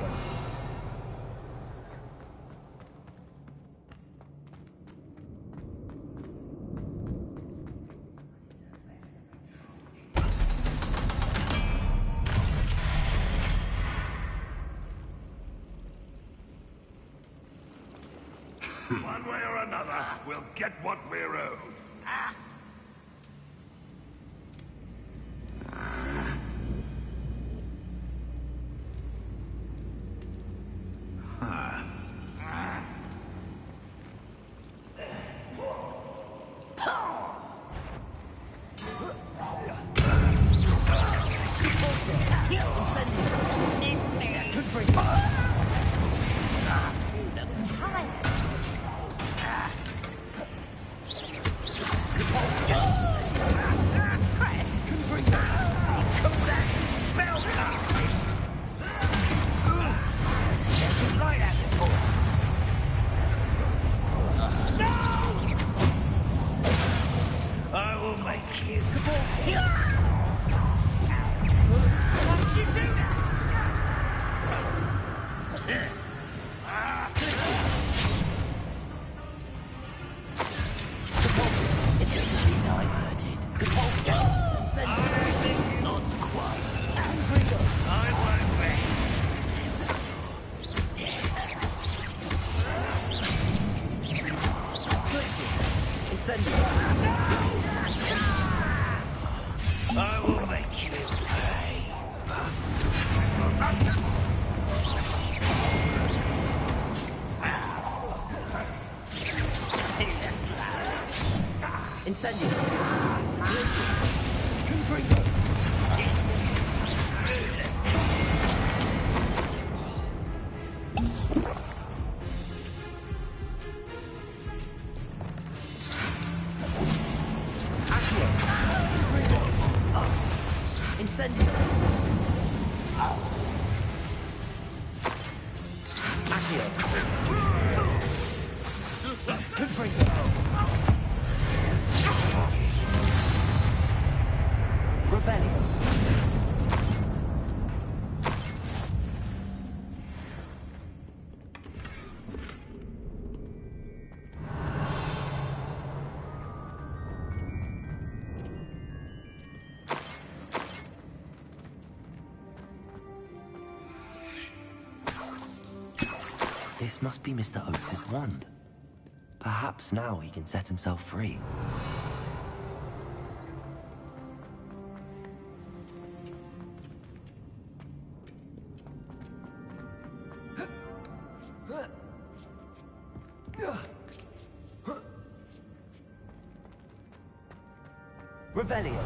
One way or another, we'll get what we're owed. This must be Mr. Oak's wand. Perhaps now he can set himself free. Revelio.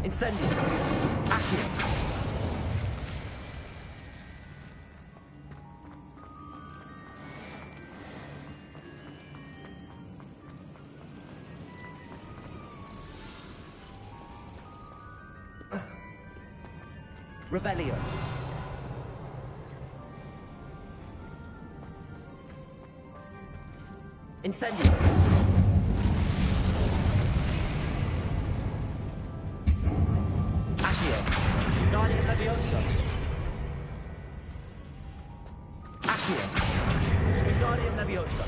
Incendio! Accio! Revelio. Incendio. Accio. Guardian Leviosa. Accio. Guardian Leviosa.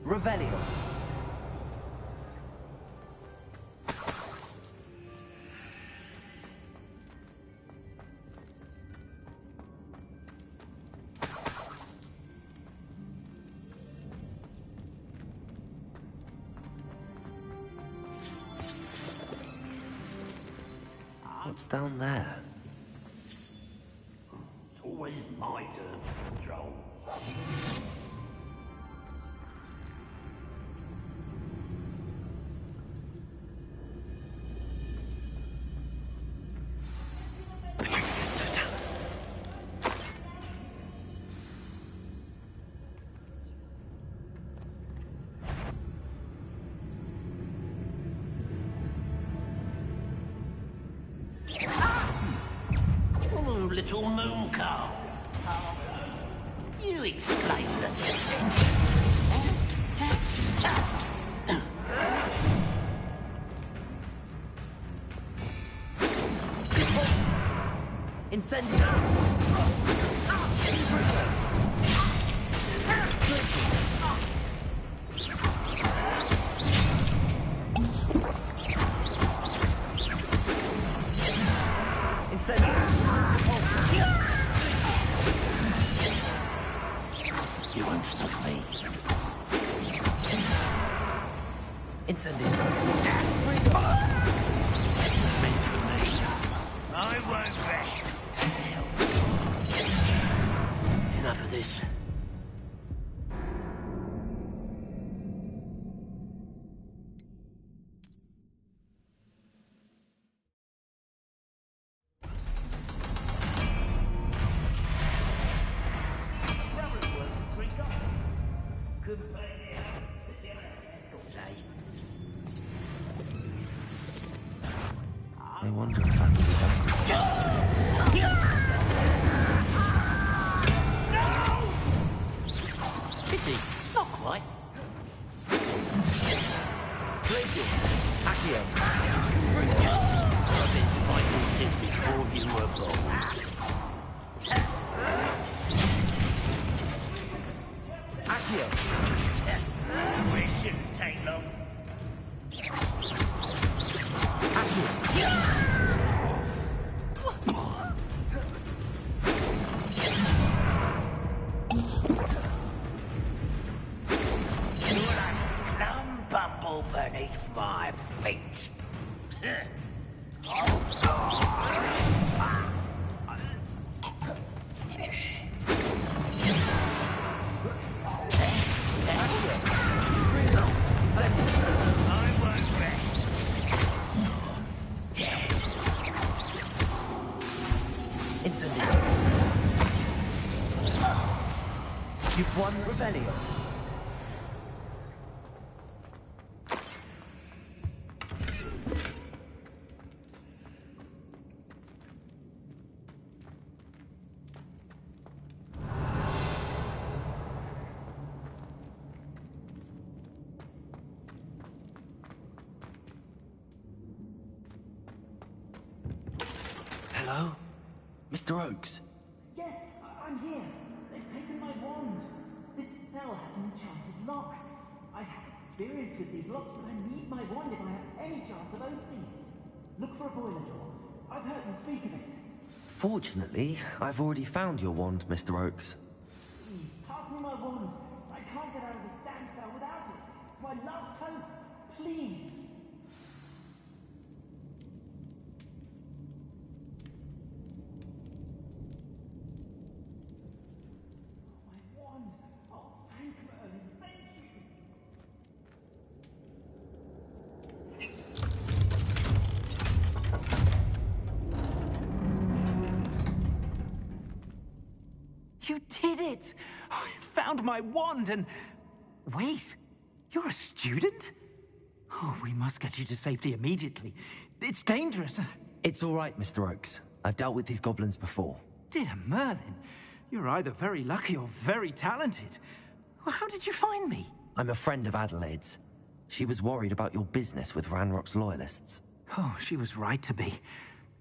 Revelio. What's down there? It's always my turn to control. Little moon calf. You explain the suspension. Incendio. You won't stop me. Incendio. Meant for me. I won't rest. Enough of this. I wonder if I can be Pity, not quite. Glacius. Accio. I've been fighting since before you were born. Accio. It shouldn't take long. You're like lump bumble beneath my feet. I won't rest. Dead. Incendio. You've won Revelio. Hello? Mr. Oakes? Yes, I'm here. They've taken my wand. This cell has an enchanted lock. I have experience with these locks, but I need my wand if I have any chance of opening it. Look for a boiler door. I've heard them speak of it. Unfortunately, I've already found your wand, Mr. Oakes. Please, pass me my wand. I can't get out of this damn cell without it. It's my last hope. Please. My wand. Oh, thank Merlin. Thank you. You did it! I found my wand and... Wait, you're a student? Oh, we must get you to safety immediately. It's dangerous. It's all right, Mr. Oakes. I've dealt with these goblins before. Dear Merlin, you're either very lucky or very talented. Well, how did you find me? I'm a friend of Adelaide's. She was worried about your business with Ranrock's loyalists. Oh, she was right to be.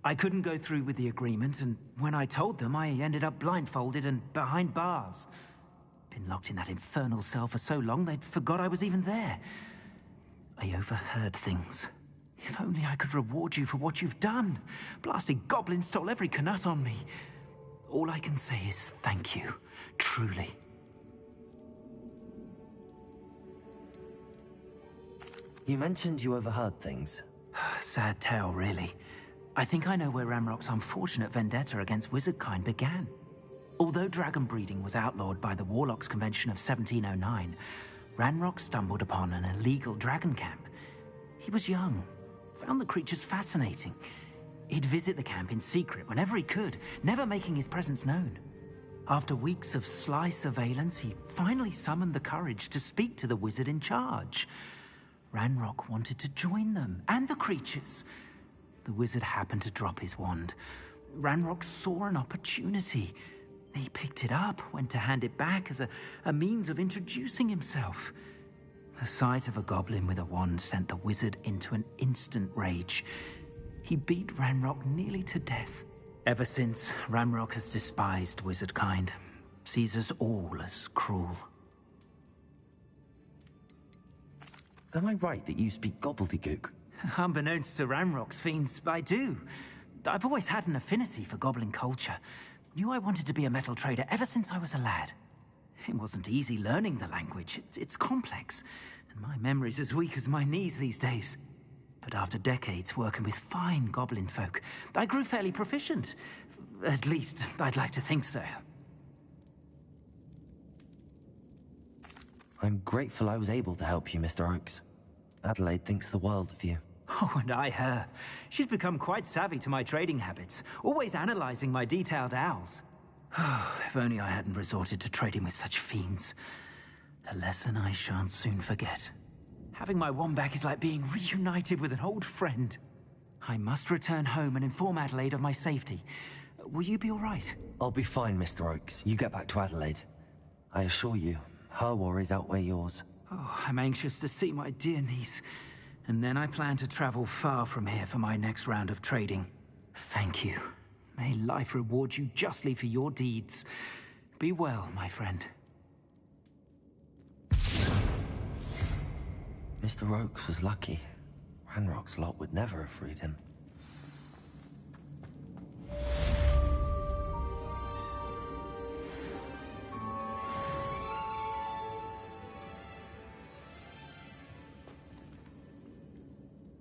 I couldn't go through with the agreement, and when I told them, I ended up blindfolded and behind bars. Been locked in that infernal cell for so long, they'd forgot I was even there. I overheard things. If only I could reward you for what you've done. Blasted goblins stole every Knut on me. All I can say is thank you, truly. You mentioned you overheard things. Sad tale, really. I think I know where Ranrock's unfortunate vendetta against wizardkind began. Although dragon breeding was outlawed by the Warlocks Convention of 1709, Ranrock stumbled upon an illegal dragon camp. He was young, found the creatures fascinating. He'd visit the camp in secret whenever he could, never making his presence known. After weeks of sly surveillance, he finally summoned the courage to speak to the wizard in charge. Ranrock wanted to join them, and the creatures. The wizard happened to drop his wand. Ranrock saw an opportunity. He picked it up, went to hand it back as a means of introducing himself. The sight of a goblin with a wand sent the wizard into an instant rage. He beat Ranrock nearly to death. Ever since, Ranrock has despised wizardkind, sees us all as cruel. Am I right that you speak gobbledygook? Unbeknownst to Ranrock's fiends, I do. I've always had an affinity for goblin culture. Knew I wanted to be a metal trader ever since I was a lad. It wasn't easy learning the language. It's complex, and my memory's as weak as my knees these days. But after decades working with fine goblin folk, I grew fairly proficient. At least, I'd like to think so. I'm grateful I was able to help you, Mr. Oakes. Adelaide thinks the world of you. Oh, and I her. She's become quite savvy to my trading habits, always analyzing my detailed owls. If only I hadn't resorted to trading with such fiends. A lesson I shan't soon forget. Having my wand back is like being reunited with an old friend. I must return home and inform Adelaide of my safety. Will you be all right? I'll be fine, Mr. Oakes. You get back to Adelaide. I assure you, her worries outweigh yours. Oh, I'm anxious to see my dear niece. And then I plan to travel far from here for my next round of trading. Thank you. May life reward you justly for your deeds. Be well, my friend. Mr. Oakes was lucky. Ranrock's lot would never have freed him.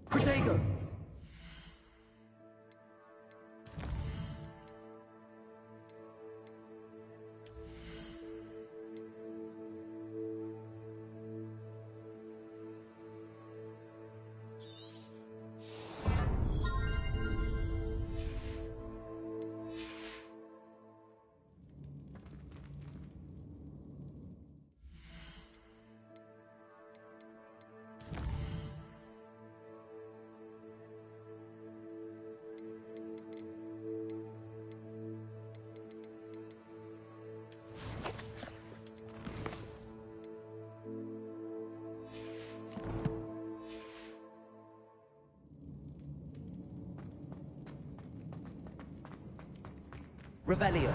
Protego! Revelio.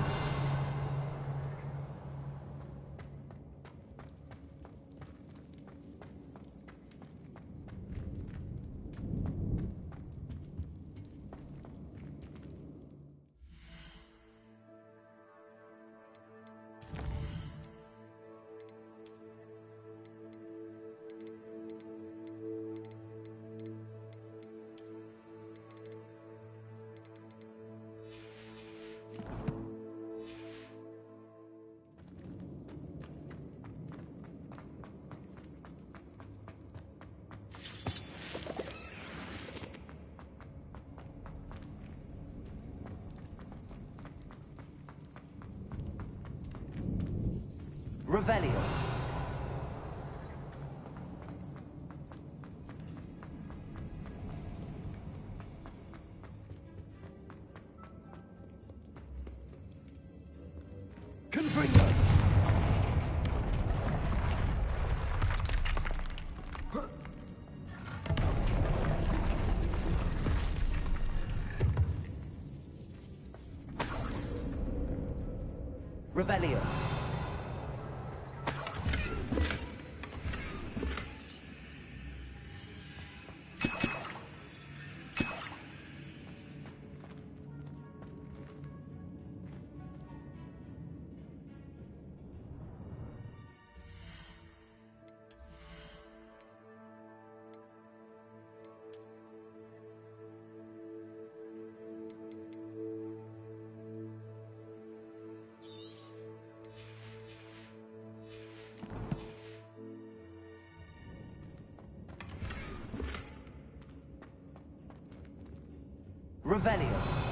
Revelio. Confringo! Revelio. Revelio.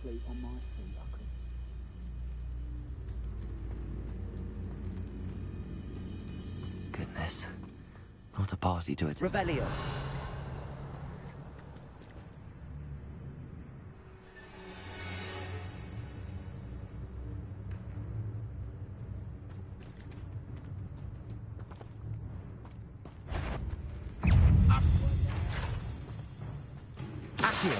Sleep on my feet, I could. Goodness. Not a party to it. Revelio. Accio.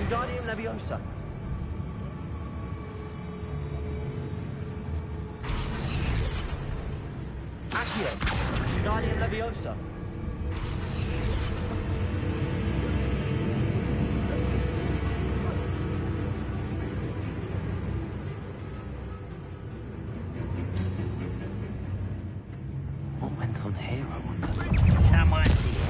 Wingardium Leviosa. Accio. Wingardium Leviosa. What went on here, I wonder? Someone's here.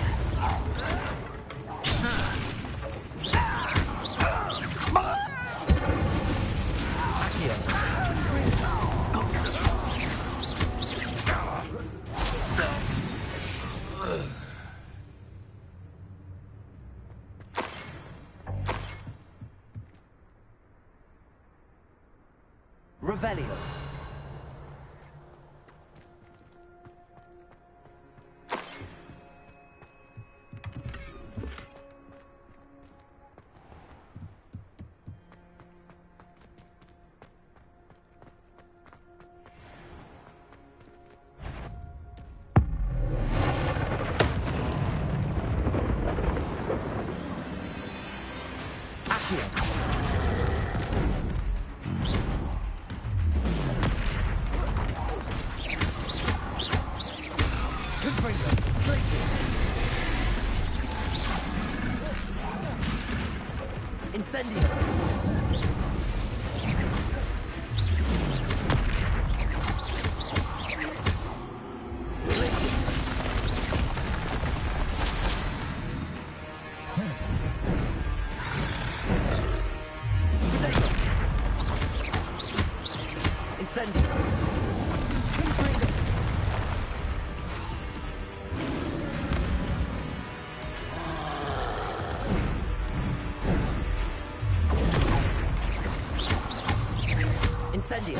Revelio. Incendio! Incendio!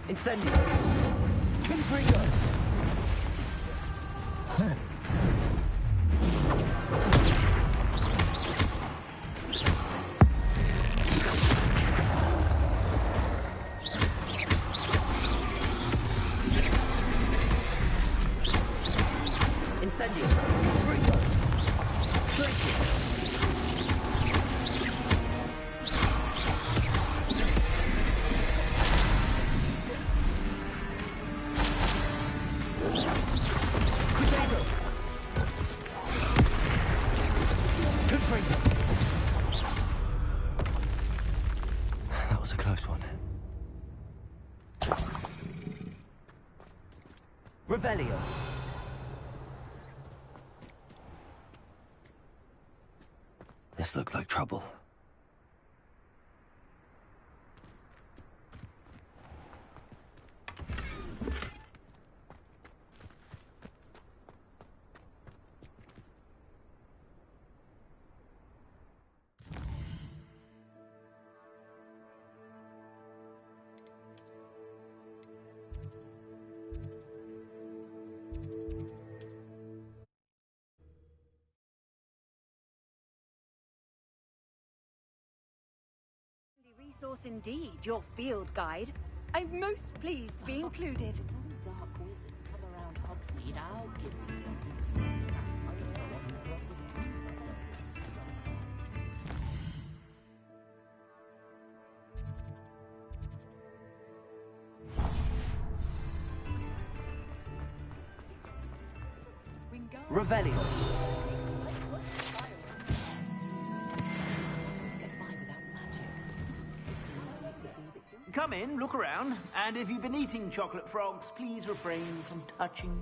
Incendio! Confringo! Incendio! Confringo! Tracy! That was a close one. Revelio. This looks like trouble. Resource indeed, your field guide. I'm most pleased to be included. Dark wizards come around Hogsmeade, I'll give them Revelio. Come in, look around, and if you've been eating chocolate frogs, please refrain from touching.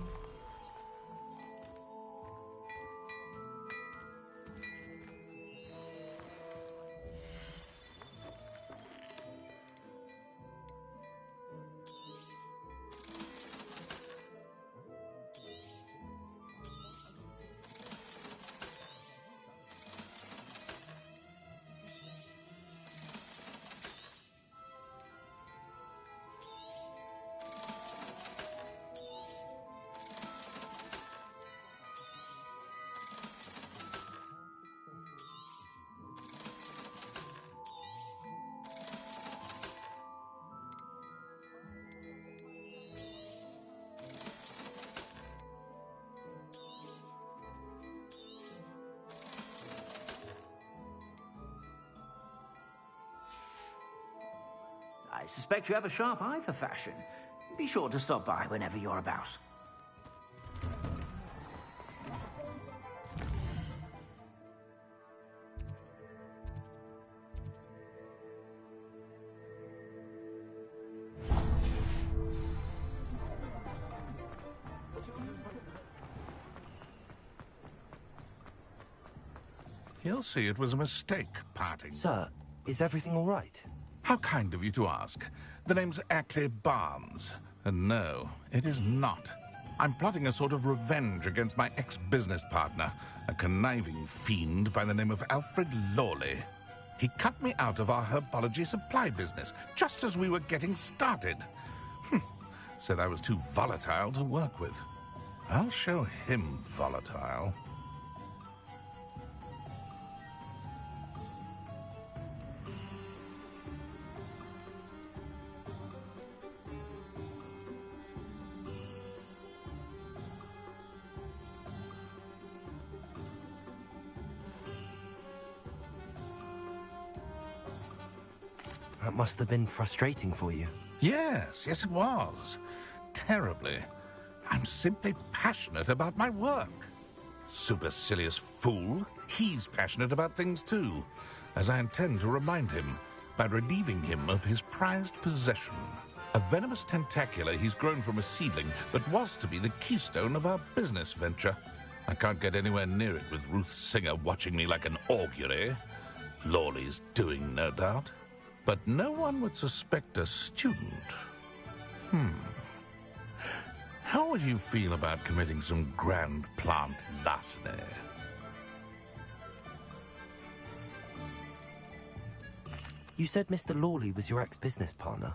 I suspect you have a sharp eye for fashion. Be sure to stop by whenever you're about. He'll see it was a mistake, parting. Sir, is everything all right? How kind of you to ask. The name's Ackley Barnes. And no, it is not. I'm plotting a sort of revenge against my ex-business partner, a conniving fiend by the name of Alfred Lawley. He cut me out of our herbology supply business just as we were getting started. Said I was too volatile to work with. I'll show him volatile. That must have been frustrating for you. Yes, it was. Terribly. I'm simply passionate about my work. Supercilious fool. He's passionate about things too, as I intend to remind him by relieving him of his prized possession. A venomous tentacula he's grown from a seedling that was to be the keystone of our business venture. I can't get anywhere near it with Ruth Singer watching me like an augury. Lawley's doing, no doubt. But no one would suspect a student. How would you feel about committing some grand plant larceny? You said Mr. Lawley was your ex-business partner.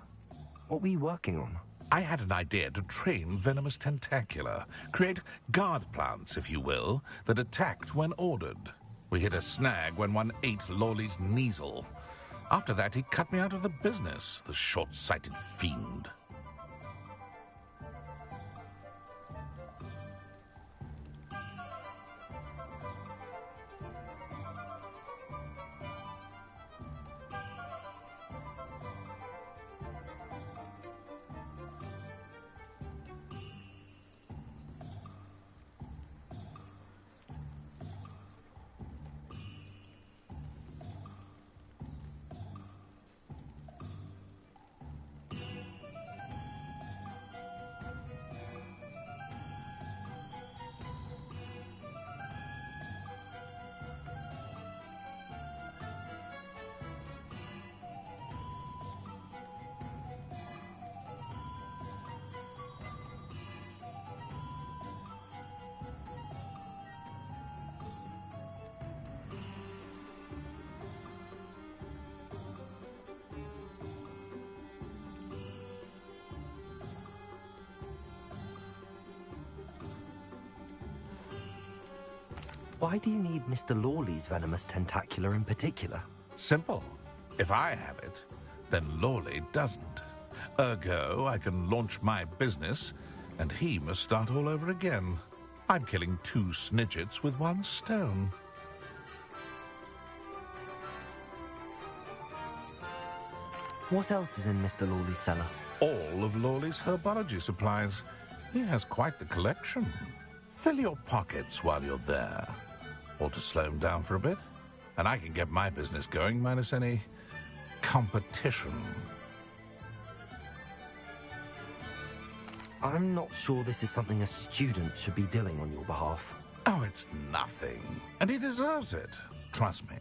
What were you working on? I had an idea to train venomous tentacula, create guard plants, if you will, that attacked when ordered. We hit a snag when one ate Lawley's Kneasel. After that, he cut me out of the business, the short-sighted fiend. Why do you need Mr. Lawley's venomous tentacula in particular? Simple. If I have it, then Lawley doesn't. Ergo, I can launch my business, and he must start all over again. I'm killing 2 snidgets with 1 stone. What else is in Mr. Lawley's cellar? All of Lawley's herbology supplies. He has quite the collection. Fill your pockets while you're there. Or to slow him down for a bit. And I can get my business going minus any competition. I'm not sure this is something a student should be doing on your behalf. Oh, it's nothing. And he deserves it. Trust me.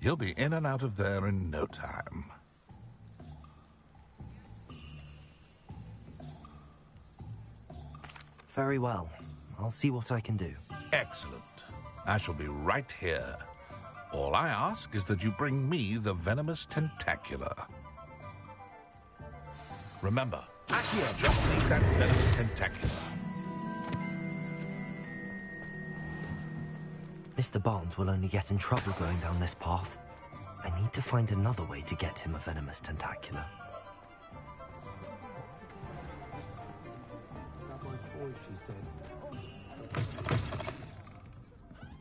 You'll be in and out of there in no time. Very well. I'll see what I can do. Excellent. I shall be right here. All I ask is that you bring me the venomous tentacula. Remember, Accio just need that venomous tentacula. Mr. Barnes will only get in trouble going down this path. I need to find another way to get him a venomous tentacula.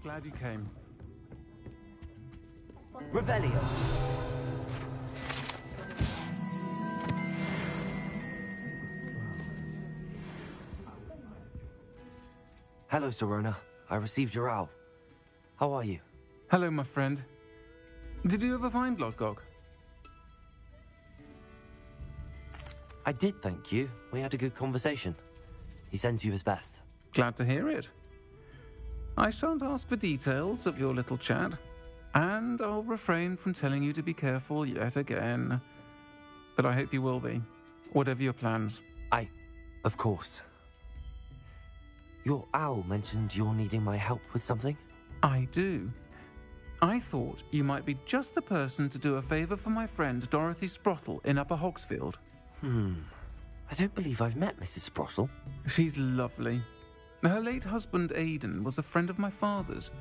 Glad you came. Revelio. Hello, Serona. I received your owl. How are you? Hello, my friend. Did you ever find Lodgok? I did, thank you. We had a good conversation. He sends you his best. Glad to hear it. I shan't ask for details of your little chat, and I'll refrain from telling you to be careful yet again. But I hope you will be, whatever your plans. Of course. Your owl mentioned you're needing my help with something? I do. I thought you might be just the person to do a favour for my friend Dorothy Sprottle in Upper Hogsfield. I don't believe I've met Mrs. Sprottle. She's lovely. Her late husband Aidan was a friend of my father's.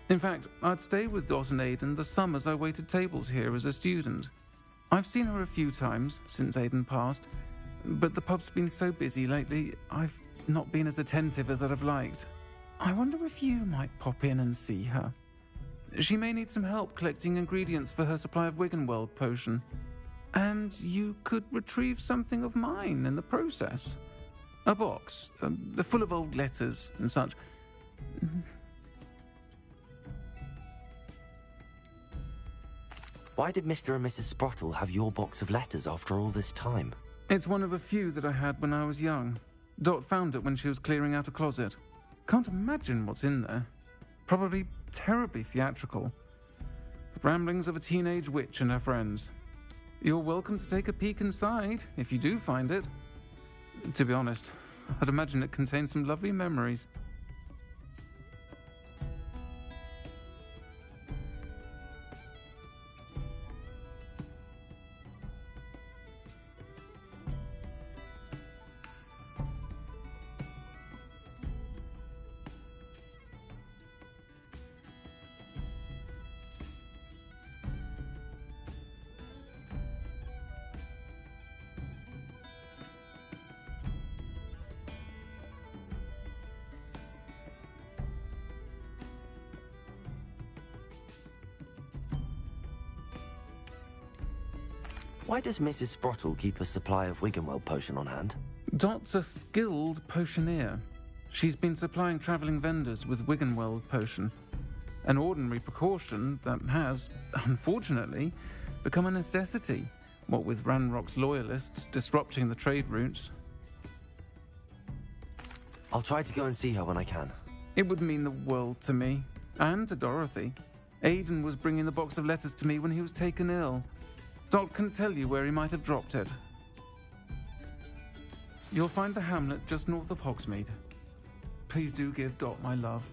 In fact, I'd stayed with Dot and Aidan the summers I waited tables here as a student. I've seen her a few times since Aidan passed, but the pub's been so busy lately, I've not been as attentive as I'd have liked. I wonder if you might pop in and see her. She may need some help collecting ingredients for her supply of Wiggenweld potion. And you could retrieve something of mine in the process. A box, full of old letters and such. Why did Mr. and Mrs. Sprottle have your box of letters after all this time? It's one of a few that I had when I was young. Dot found it when she was clearing out a closet. Can't imagine what's in there. Probably terribly theatrical. The ramblings of a teenage witch and her friends. You're welcome to take a peek inside, if you do find it. To be honest, I'd imagine it contains some lovely memories. Why does Mrs. Sprottle keep a supply of Wiggenweld potion on hand? Dot's a skilled potioneer. She's been supplying travelling vendors with Wiggenweld potion. An ordinary precaution that has, unfortunately, become a necessity, what with Ranrock's loyalists disrupting the trade routes. I'll try to go and see her when I can. It would mean the world to me, and to Dorothy. Aidan was bringing the box of letters to me when he was taken ill. Dot can tell you where he might have dropped it. You'll find the hamlet just north of Hogsmeade. Please do give Dot my love.